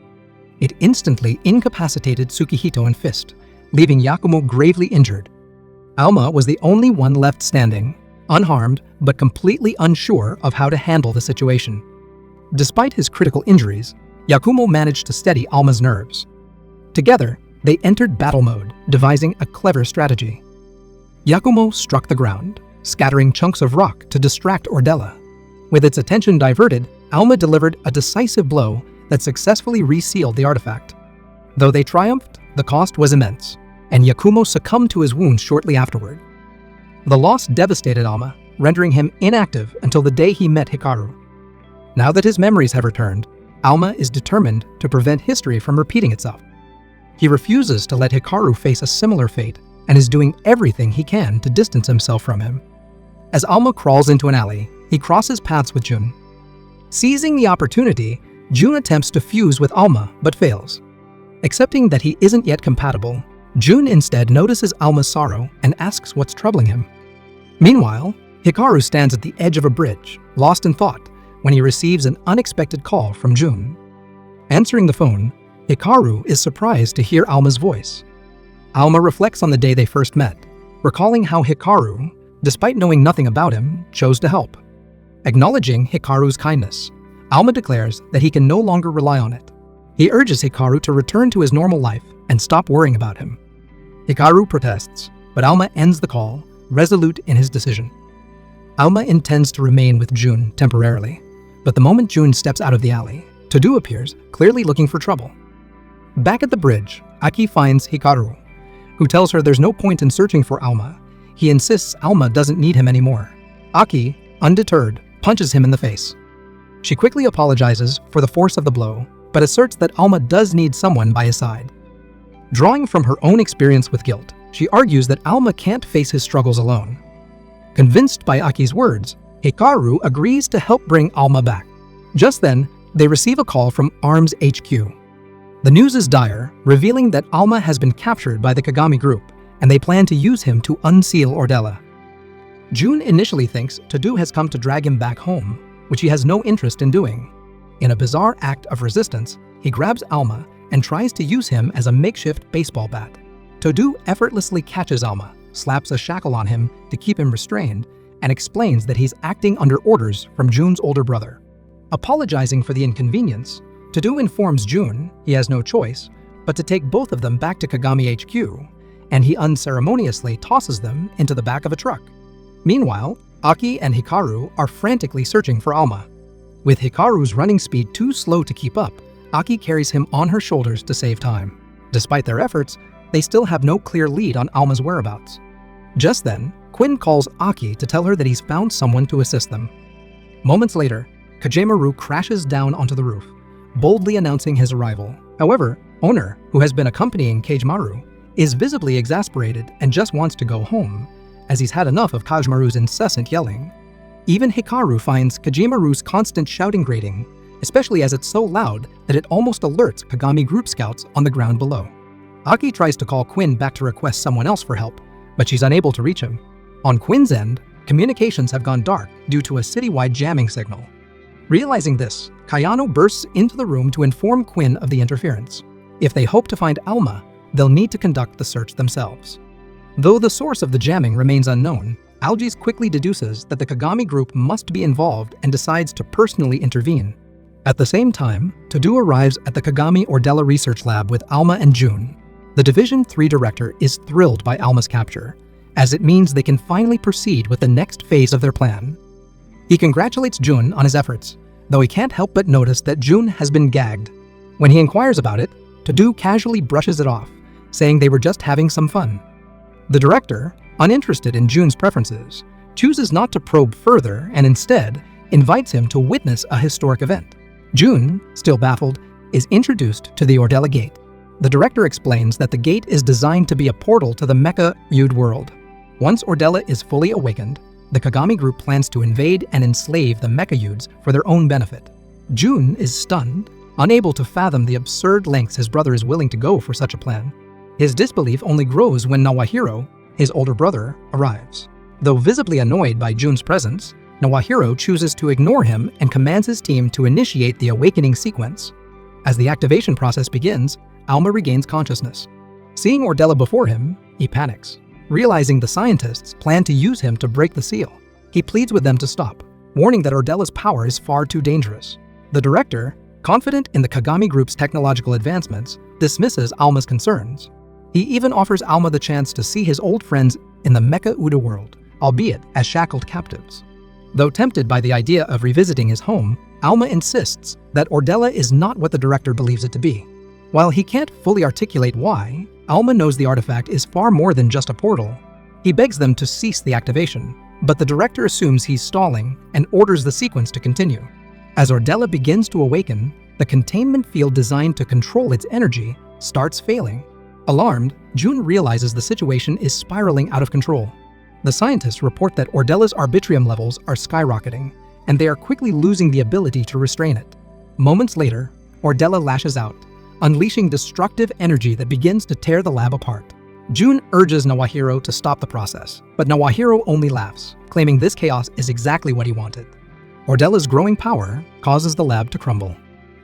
It instantly incapacitated Tsukihito and Fist, leaving Yakumo gravely injured. Alma was the only one left standing, unharmed but completely unsure of how to handle the situation. Despite his critical injuries, Yakumo managed to steady Alma's nerves. Together, they entered battle mode, devising a clever strategy. Yakumo struck the ground, scattering chunks of rock to distract Ordella. With its attention diverted, Alma delivered a decisive blow that successfully resealed the artifact. Though they triumphed, the cost was immense, and Yakumo succumbed to his wounds shortly afterward. The loss devastated Alma, rendering him inactive until the day he met Hikaru. Now that his memories have returned, Alma is determined to prevent history from repeating itself. He refuses to let Hikaru face a similar fate and is doing everything he can to distance himself from him. As Alma crawls into an alley, he crosses paths with Jun. Seizing the opportunity, Jun attempts to fuse with Alma but fails. Accepting that he isn't yet compatible, Jun instead notices Alma's sorrow and asks what's troubling him. Meanwhile, Hikaru stands at the edge of a bridge, lost in thought, when he receives an unexpected call from Jun. Answering the phone, Hikaru is surprised to hear Alma's voice. Alma reflects on the day they first met, recalling how Hikaru, despite knowing nothing about him, chose to help. Acknowledging Hikaru's kindness, Alma declares that he can no longer rely on it. He urges Hikaru to return to his normal life and stop worrying about him. Hikaru protests, but Alma ends the call, resolute in his decision. Alma intends to remain with Jun temporarily, but the moment Jun steps out of the alley, Todo appears, clearly looking for trouble. Back at the bridge, Aki finds Hikaru, who tells her there's no point in searching for Alma. He insists Alma doesn't need him anymore. Aki, undeterred, punches him in the face. She quickly apologizes for the force of the blow, but asserts that Alma does need someone by his side. Drawing from her own experience with guilt, She argues that Alma can't face his struggles alone. Convinced by Aki's words, Hikaru agrees to help bring Alma back. Just then, they receive a call from ARMS HQ. The news is dire, revealing that Alma has been captured by the Kagami group, and they plan to use him to unseal Ordella. June initially thinks Todo has come to drag him back home, which he has no interest in doing. In a bizarre act of resistance, he grabs Alma and tries to use him as a makeshift baseball bat. Todo effortlessly catches Alma, slaps a shackle on him to keep him restrained, and explains that he's acting under orders from June's older brother. Apologizing for the inconvenience, Todo informs June he has no choice but to take both of them back to Kagami HQ, and he unceremoniously tosses them into the back of a truck. Meanwhile, Aki and Hikaru are frantically searching for Alma. With Hikaru's running speed too slow to keep up, Aki carries him on her shoulders to save time. Despite their efforts, they still have no clear lead on Alma's whereabouts. Just then, Quinn calls Aki to tell her that he's found someone to assist them. Moments later, Kagemaru crashes down onto the roof, boldly announcing his arrival. However, Owner, who has been accompanying Kagemaru, is visibly exasperated and just wants to go home, as he's had enough of Kagemaru's incessant yelling. Even Hikaru finds Kagemaru's constant shouting grating, especially as it's so loud that it almost alerts Kagami group scouts on the ground below. Aki tries to call Quinn back to request someone else for help, but she's unable to reach him. On Quinn's end, communications have gone dark due to a citywide jamming signal. Realizing this, Kayano bursts into the room to inform Quinn of the interference. If they hope to find Alma, they'll need to conduct the search themselves. Though the source of the jamming remains unknown, Algis quickly deduces that the Kagami group must be involved and decides to personally intervene. At the same time, Todo arrives at the Kagami Ordella Research Lab with Alma and June. The Division 3 director is thrilled by Alma's capture, as it means they can finally proceed with the next phase of their plan. He congratulates June on his efforts, though he can't help but notice that June has been gagged. When he inquires about it, Todo casually brushes it off, saying they were just having some fun. The director, uninterested in June's preferences, chooses not to probe further and instead invites him to witness a historic event. June, still baffled, is introduced to the Ordella Gate. The director explains that the gate is designed to be a portal to the Mecha Yude world. Once Ordella is fully awakened, the Kagami group plans to invade and enslave the Mecha Yudes for their own benefit. June is stunned, unable to fathom the absurd lengths his brother is willing to go for such a plan. His disbelief only grows when Nawahiro, his older brother, arrives. Though visibly annoyed by June's presence, Nawahiro chooses to ignore him and commands his team to initiate the awakening sequence. As the activation process begins, Alma regains consciousness. Seeing Ordella before him, he panics. Realizing the scientists plan to use him to break the seal, he pleads with them to stop, warning that Ordella's power is far too dangerous. The director, confident in the Kagami group's technological advancements, dismisses Alma's concerns. He even offers Alma the chance to see his old friends in the Mecha Uda world, albeit as shackled captives. Though tempted by the idea of revisiting his home, Alma insists that Ordella is not what the director believes it to be. While he can't fully articulate why, Alma knows the artifact is far more than just a portal. He begs them to cease the activation, but the director assumes he's stalling and orders the sequence to continue. As Ordella begins to awaken, the containment field designed to control its energy starts failing. Alarmed, June realizes the situation is spiraling out of control. The scientists report that Ordella's arbitrium levels are skyrocketing, and they are quickly losing the ability to restrain it. Moments later, Ordella lashes out, unleashing destructive energy that begins to tear the lab apart. June urges Nawahiro to stop the process, but Nawahiro only laughs, claiming this chaos is exactly what he wanted. Ordella's growing power causes the lab to crumble.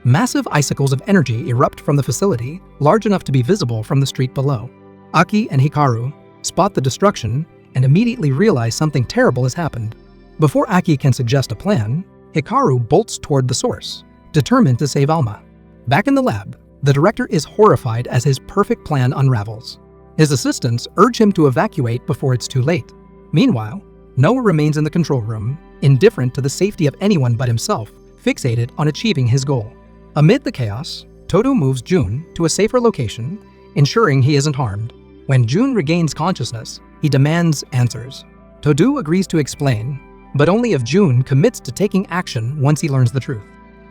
Massive icicles of energy erupt from the facility, large enough to be visible from the street below. Aki and Hikaru spot the destruction and immediately realize something terrible has happened. Before Aki can suggest a plan, Hikaru bolts toward the source, determined to save Alma. Back in the lab, the director is horrified as his perfect plan unravels. His assistants urge him to evacuate before it's too late. Meanwhile, Noah remains in the control room, indifferent to the safety of anyone but himself, fixated on achieving his goal. Amid the chaos, Todo moves June to a safer location, ensuring he isn't harmed. When June regains consciousness, he demands answers. Todo agrees to explain, but only if June commits to taking action once he learns the truth.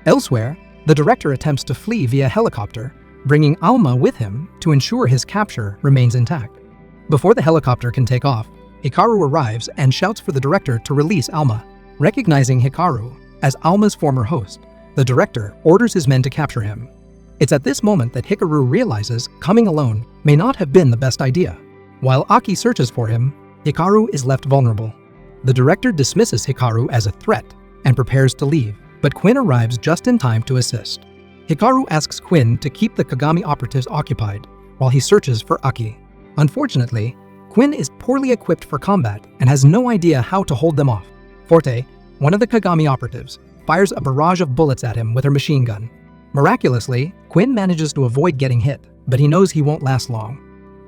Elsewhere, the director attempts to flee via helicopter, bringing Alma with him to ensure his capture remains intact. Before the helicopter can take off, Hikaru arrives and shouts for the director to release Alma. Recognizing Hikaru as Alma's former host, the director orders his men to capture him. It's at this moment that Hikaru realizes coming alone may not have been the best idea. While Aki searches for him, Hikaru is left vulnerable. The director dismisses Hikaru as a threat and prepares to leave, but Quinn arrives just in time to assist. Hikaru asks Quinn to keep the Kagami operatives occupied while he searches for Aki. Unfortunately, Quinn is poorly equipped for combat and has no idea how to hold them off. Forte, one of the Kagami operatives, fires a barrage of bullets at him with her machine gun. Miraculously, Quinn manages to avoid getting hit, but he knows he won't last long.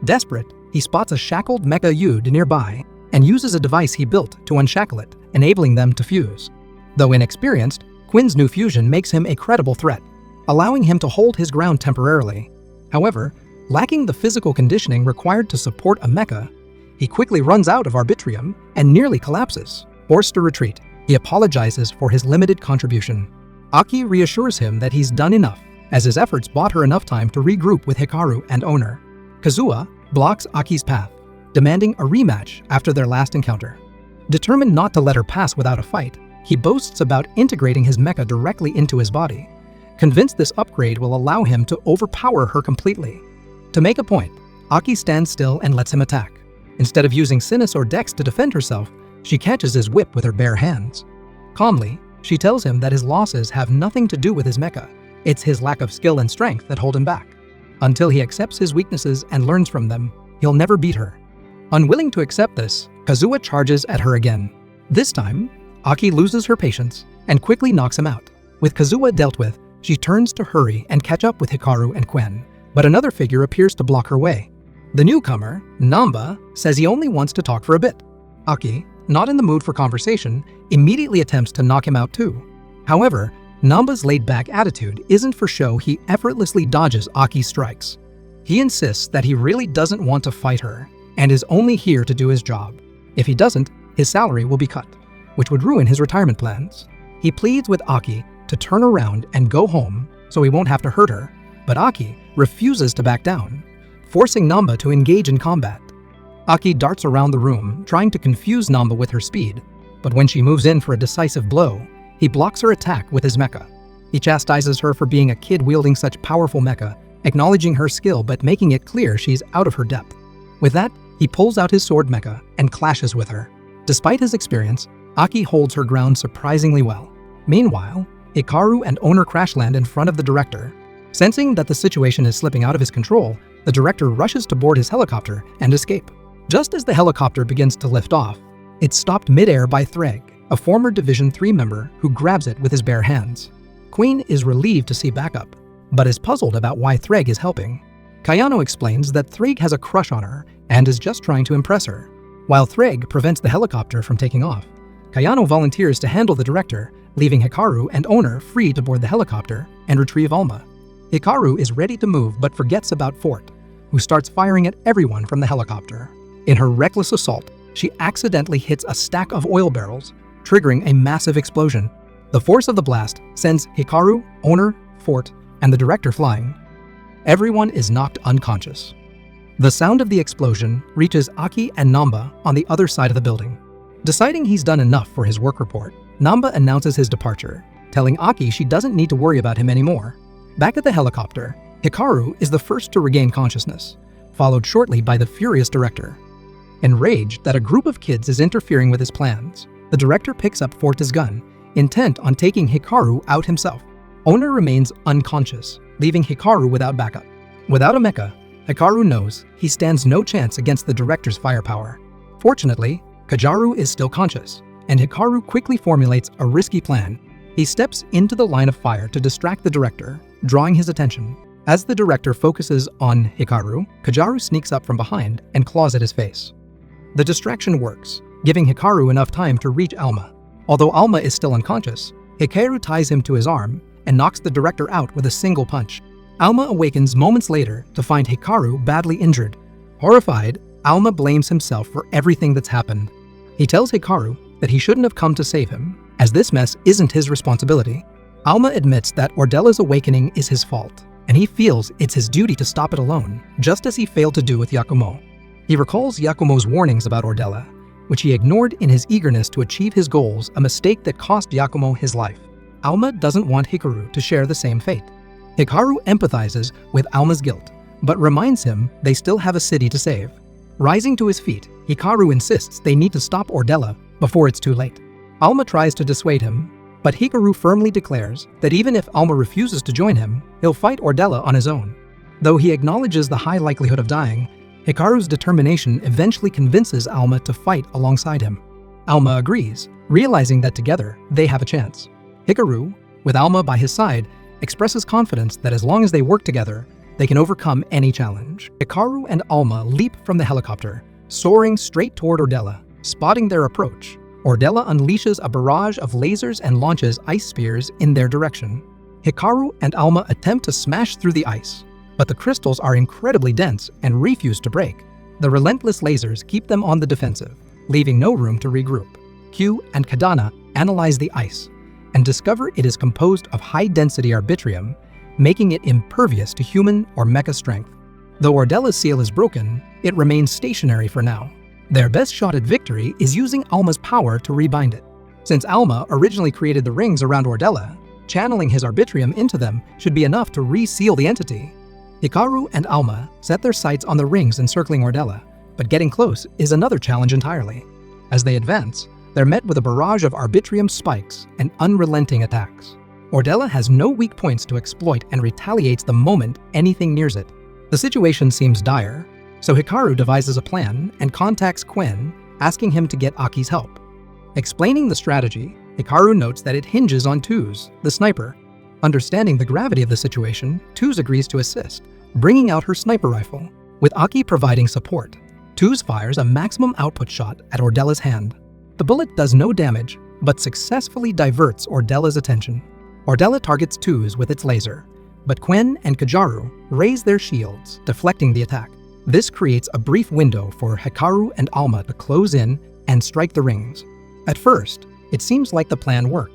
Desperate, he spots a shackled Mecha Yude nearby and uses a device he built to unshackle it, enabling them to fuse. Though inexperienced, Quinn's new fusion makes him a credible threat, allowing him to hold his ground temporarily. However, lacking the physical conditioning required to support a mecha, he quickly runs out of arbitrium and nearly collapses. Forced to retreat, he apologizes for his limited contribution. Aki reassures him that he's done enough, as his efforts bought her enough time to regroup with Hikaru and Owner. Kazuha blocks Aki's path, demanding a rematch after their last encounter. Determined not to let her pass without a fight, he boasts about integrating his mecha directly into his body, convinced this upgrade will allow him to overpower her completely. To make a point, Aki stands still and lets him attack. Instead of using Sinus or Dex to defend herself, she catches his whip with her bare hands. Calmly, she tells him that his losses have nothing to do with his mecha. It's his lack of skill and strength that hold him back. Until he accepts his weaknesses and learns from them, he'll never beat her. Unwilling to accept this, Kazuha charges at her again. This time, Aki loses her patience and quickly knocks him out. With Kazuha dealt with, she turns to hurry and catch up with Hikaru and Quinn, but another figure appears to block her way. The newcomer, Namba, says he only wants to talk for a bit. Aki, not in the mood for conversation, immediately attempts to knock him out too. However, Namba's laid-back attitude isn't for show. He effortlessly dodges Aki's strikes. He insists that he really doesn't want to fight her and is only here to do his job. If he doesn't, his salary will be cut, which would ruin his retirement plans. He pleads with Aki to turn around and go home so he won't have to hurt her, but Aki refuses to back down, forcing Namba to engage in combat. Aki darts around the room, trying to confuse Namba with her speed, but when she moves in for a decisive blow, he blocks her attack with his mecha. He chastises her for being a kid wielding such powerful mecha, acknowledging her skill but making it clear she's out of her depth. With that, he pulls out his sword mecha and clashes with her. Despite his experience, Aki holds her ground surprisingly well. Meanwhile, Hikaru and Owner crash land in front of the director. Sensing that the situation is slipping out of his control, the director rushes to board his helicopter and escape. Just as the helicopter begins to lift off, it's stopped midair by Threg, a former Division 3 member who grabs it with his bare hands. Queen is relieved to see backup, but is puzzled about why Threg is helping. Kayano explains that Threg has a crush on her and is just trying to impress her. While Threg prevents the helicopter from taking off, Kayano volunteers to handle the director, leaving Hikaru and Owner free to board the helicopter and retrieve Alma. Hikaru is ready to move but forgets about Fort, who starts firing at everyone from the helicopter. In her reckless assault, she accidentally hits a stack of oil barrels, triggering a massive explosion. The force of the blast sends Hikaru, Owner, Fort, and the director flying. Everyone is knocked unconscious. The sound of the explosion reaches Aki and Namba on the other side of the building. Deciding he's done enough for his work report, Namba announces his departure, telling Aki she doesn't need to worry about him anymore. Back at the helicopter, Hikaru is the first to regain consciousness, followed shortly by the furious director. Enraged that a group of kids is interfering with his plans, the director picks up Fort's gun, intent on taking Hikaru out himself. Owner remains unconscious, leaving Hikaru without backup. Without a mecha, Hikaru knows he stands no chance against the director's firepower. Fortunately, Kajaru is still conscious, and Hikaru quickly formulates a risky plan. He steps into the line of fire to distract the director, drawing his attention. As the director focuses on Hikaru, Kajaru sneaks up from behind and claws at his face. The distraction works, giving Hikaru enough time to reach Alma. Although Alma is still unconscious, Hikaru ties him to his arm and knocks the director out with a single punch. Alma awakens moments later to find Hikaru badly injured. Horrified, Alma blames himself for everything that's happened. He tells Hikaru that he shouldn't have come to save him, as this mess isn't his responsibility. Alma admits that Ordella's awakening is his fault, and he feels it's his duty to stop it alone, just as he failed to do with Yakumo. He recalls Yakumo's warnings about Ordella, which he ignored in his eagerness to achieve his goals, a mistake that cost Yakumo his life. Alma doesn't want Hikaru to share the same fate. Hikaru empathizes with Alma's guilt, but reminds him they still have a city to save. Rising to his feet, Hikaru insists they need to stop Ordella before it's too late. Alma tries to dissuade him, but Hikaru firmly declares that even if Alma refuses to join him, he'll fight Ordella on his own. Though he acknowledges the high likelihood of dying, Hikaru's determination eventually convinces Alma to fight alongside him. Alma agrees, realizing that together they have a chance. Hikaru, with Alma by his side, expresses confidence that as long as they work together, they can overcome any challenge. Hikaru and Alma leap from the helicopter, soaring straight toward Ordella. Spotting their approach, Ordella unleashes a barrage of lasers and launches ice spears in their direction. Hikaru and Alma attempt to smash through the ice, but the crystals are incredibly dense and refuse to break. The relentless lasers keep them on the defensive, leaving no room to regroup. Q and Kadana analyze the ice and discover it is composed of high-density arbitrium, making it impervious to human or mecha strength. Though Ordella's seal is broken, it remains stationary for now. Their best shot at victory is using Alma's power to rebind it. Since Alma originally created the rings around Ordella, channeling his arbitrium into them should be enough to reseal the entity. Hikaru and Alma set their sights on the rings encircling Ordella, but getting close is another challenge entirely. As they advance, they're met with a barrage of arbitrium spikes and unrelenting attacks. Ordella has no weak points to exploit and retaliates the moment anything nears it. The situation seems dire, so Hikaru devises a plan and contacts Quen, asking him to get Aki's help. Explaining the strategy, Hikaru notes that it hinges on Tuz, the sniper. Understanding the gravity of the situation, Tuz agrees to assist, bringing out her sniper rifle. With Aki providing support, Tuz fires a maximum output shot at Ordella's hand. The bullet does no damage, but successfully diverts Ordella's attention. Ordella targets Tuz with its laser, but Quen and Kajaru raise their shields, deflecting the attack. This creates a brief window for Hikaru and Alma to close in and strike the rings. At first, it seems like the plan worked,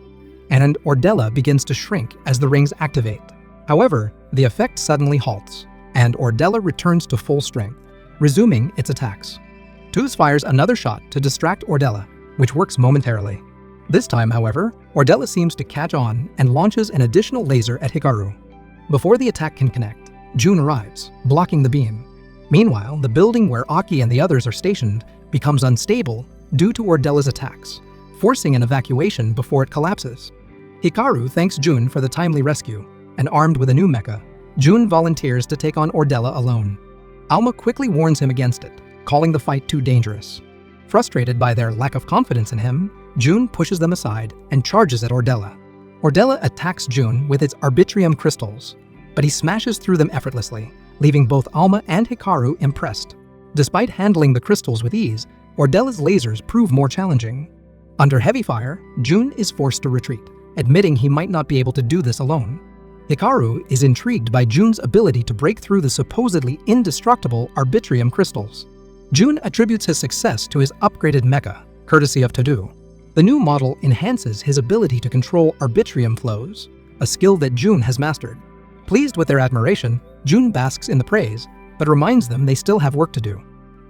and Ordella begins to shrink as the rings activate. However, the effect suddenly halts, and Ordella returns to full strength, resuming its attacks. Tuz fires another shot to distract Ordella, which works momentarily. This time, however, Ordella seems to catch on and launches an additional laser at Hikaru. Before the attack can connect, Jun arrives, blocking the beam. Meanwhile, the building where Aki and the others are stationed becomes unstable due to Ordella's attacks, forcing an evacuation before it collapses. Hikaru thanks Jun for the timely rescue, and armed with a new mecha, Jun volunteers to take on Ordella alone. Alma quickly warns him against it, calling the fight too dangerous. Frustrated by their lack of confidence in him, Jun pushes them aside and charges at Ordella. Ordella attacks Jun with its arbitrium crystals, but he smashes through them effortlessly, leaving both Alma and Hikaru impressed. Despite handling the crystals with ease, Ordella's lasers prove more challenging. Under heavy fire, Jun is forced to retreat, admitting he might not be able to do this alone. Hikaru is intrigued by Jun's ability to break through the supposedly indestructible arbitrium crystals. Jun attributes his success to his upgraded mecha, courtesy of Tadu. The new model enhances his ability to control arbitrium flows, a skill that Jun has mastered. Pleased with their admiration, Jun basks in the praise, but reminds them they still have work to do.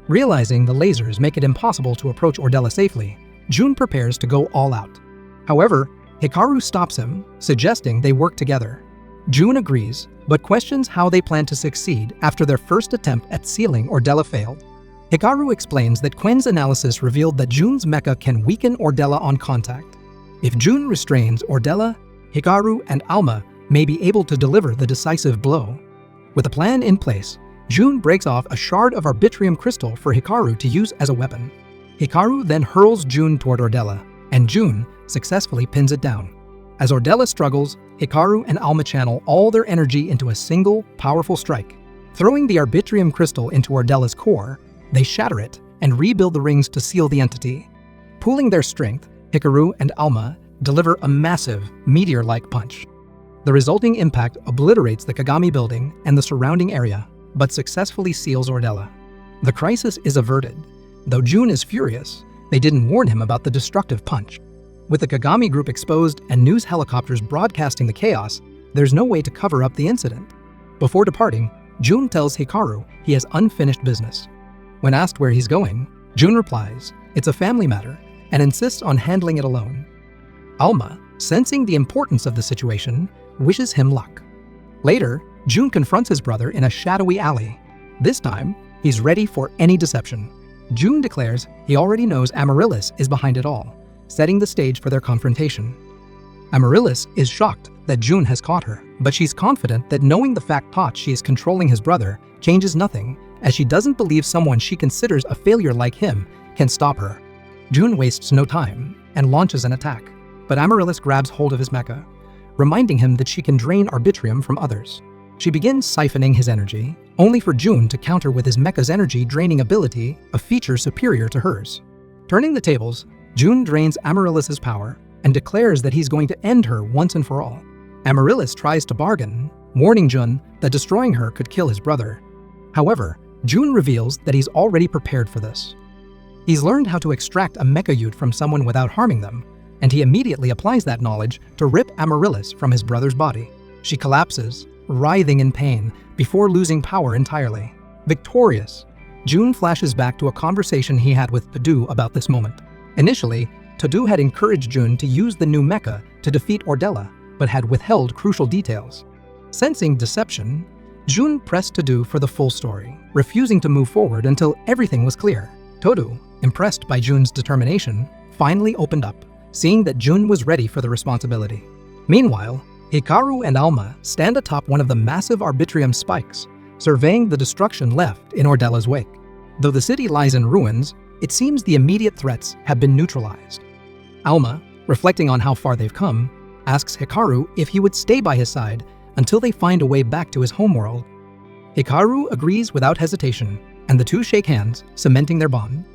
Realizing the lasers make it impossible to approach Ordella safely, Jun prepares to go all out. However, Hikaru stops him, suggesting they work together. Jun agrees, but questions how they plan to succeed after their first attempt at sealing Ordella failed. Hikaru explains that Quen's analysis revealed that Jun's mecha can weaken Ordella on contact. If Jun restrains Ordella, Hikaru and Alma may be able to deliver the decisive blow. With a plan in place, Jun breaks off a shard of arbitrium crystal for Hikaru to use as a weapon. Hikaru then hurls Jun toward Ordella, and Jun successfully pins it down. As Ordella struggles, Hikaru and Alma channel all their energy into a single, powerful strike. Throwing the arbitrium crystal into Ordella's core, they shatter it and rebuild the rings to seal the entity. Pooling their strength, Hikaru and Alma deliver a massive, meteor-like punch. The resulting impact obliterates the Kagami building and the surrounding area, but successfully seals Ordella. The crisis is averted. Though Jun is furious, they didn't warn him about the destructive punch. With the Kagami group exposed and news helicopters broadcasting the chaos, there's no way to cover up the incident. Before departing, Jun tells Hikaru he has unfinished business. When asked where he's going, Jun replies, "It's a family matter," and insists on handling it alone. Alma, sensing the importance of the situation, wishes him luck. Later, Jun confronts his brother in a shadowy alley. This time, he's ready for any deception. Jun declares he already knows Amaryllis is behind it all, setting the stage for their confrontation. Amaryllis is shocked that Jun has caught her, but she's confident that knowing the fact she is controlling his brother changes nothing, as she doesn't believe someone she considers a failure like him can stop her. Jun wastes no time and launches an attack, but Amaryllis grabs hold of his mecha, reminding him that she can drain arbitrium from others. She begins siphoning his energy, only for Jun to counter with his mecha's energy-draining ability, a feature superior to hers. Turning the tables, Jun drains Amaryllis's power and declares that he's going to end her once and for all. Amaryllis tries to bargain, warning Jun that destroying her could kill his brother. However, Jun reveals that he's already prepared for this. He's learned how to extract a mecha ute from someone without harming them, and he immediately applies that knowledge to rip Amaryllis from his brother's body. She collapses, writhing in pain, before losing power entirely. Victorious, Jun flashes back to a conversation he had with Todo about this moment. Initially, Todo had encouraged Jun to use the new mecha to defeat Ordella, but had withheld crucial details. Sensing deception, Jun pressed Todo for the full story, refusing to move forward until everything was clear. Todo, impressed by Jun's determination, finally opened up, seeing that Jun was ready for the responsibility. Meanwhile, Hikaru and Alma stand atop one of the massive arbitrium spikes, surveying the destruction left in Ordella's wake. Though the city lies in ruins, it seems the immediate threats have been neutralized. Alma, reflecting on how far they've come, asks Hikaru if he would stay by his side until they find a way back to his homeworld. Hikaru agrees without hesitation, and the two shake hands, cementing their bond.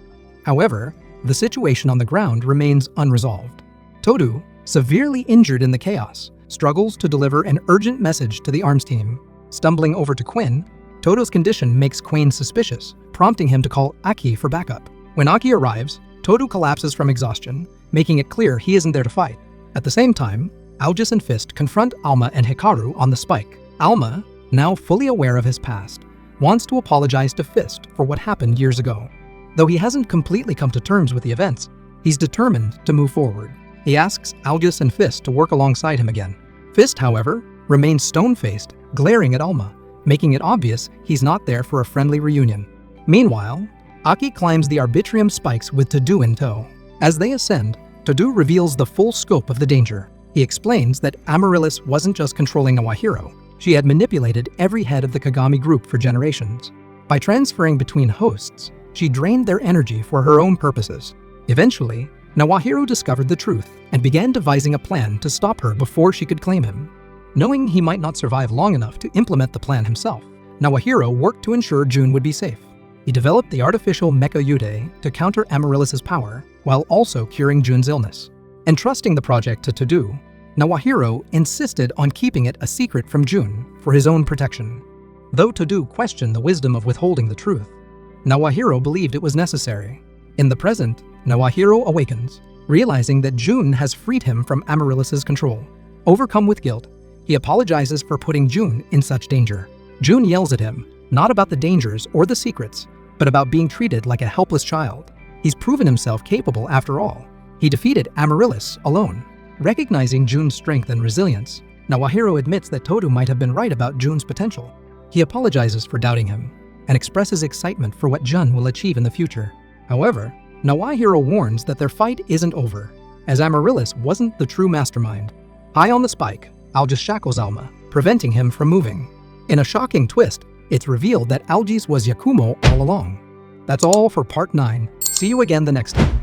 However, the situation on the ground remains unresolved. Todo, severely injured in the chaos, struggles to deliver an urgent message to the arms team. Stumbling over to Quinn, Todo's condition makes Quain suspicious, prompting him to call Aki for backup. When Aki arrives, Todo collapses from exhaustion, making it clear he isn't there to fight. At the same time, Algis and Fist confront Alma and Hikaru on the spike. Alma, now fully aware of his past, wants to apologize to Fist for what happened years ago. Though he hasn't completely come to terms with the events, he's determined to move forward. He asks Algis and Fist to work alongside him again. Fist, however, remains stone-faced, glaring at Alma, making it obvious he's not there for a friendly reunion. Meanwhile, Aki climbs the arbitrium spikes with Todo in tow. As they ascend, Todo reveals the full scope of the danger. He explains that Amaryllis wasn't just controlling Nawahiro, she had manipulated every head of the Kagami group for generations. By transferring between hosts, she drained their energy for her own purposes. Eventually, Nawahiro discovered the truth and began devising a plan to stop her before she could claim him. Knowing he might not survive long enough to implement the plan himself, Nawahiro worked to ensure Jun would be safe. He developed the artificial Mecha Yude to counter Amaryllis's power, while also curing Jun's illness. Entrusting the project to Todo, Nawahiro insisted on keeping it a secret from Jun for his own protection. Though Todo questioned the wisdom of withholding the truth, Nawahiro believed it was necessary. In the present, Nawahiro awakens, realizing that Jun has freed him from Amaryllis's control. Overcome with guilt, he apologizes for putting Jun in such danger. Jun yells at him, not about the dangers or the secrets, but about being treated like a helpless child. He's proven himself capable after all. He defeated Amaryllis alone. Recognizing Jun's strength and resilience, Nawahiro admits that Todo might have been right about Jun's potential. He apologizes for doubting him, and expresses excitement for what Jun will achieve in the future. However, Nawahiro warns that their fight isn't over, as Amaryllis wasn't the true mastermind. High on the spike, Algis shackles Alma, preventing him from moving. In a shocking twist, it's revealed that Algis was Yakumo all along. That's all for Part 9. See you again the next time.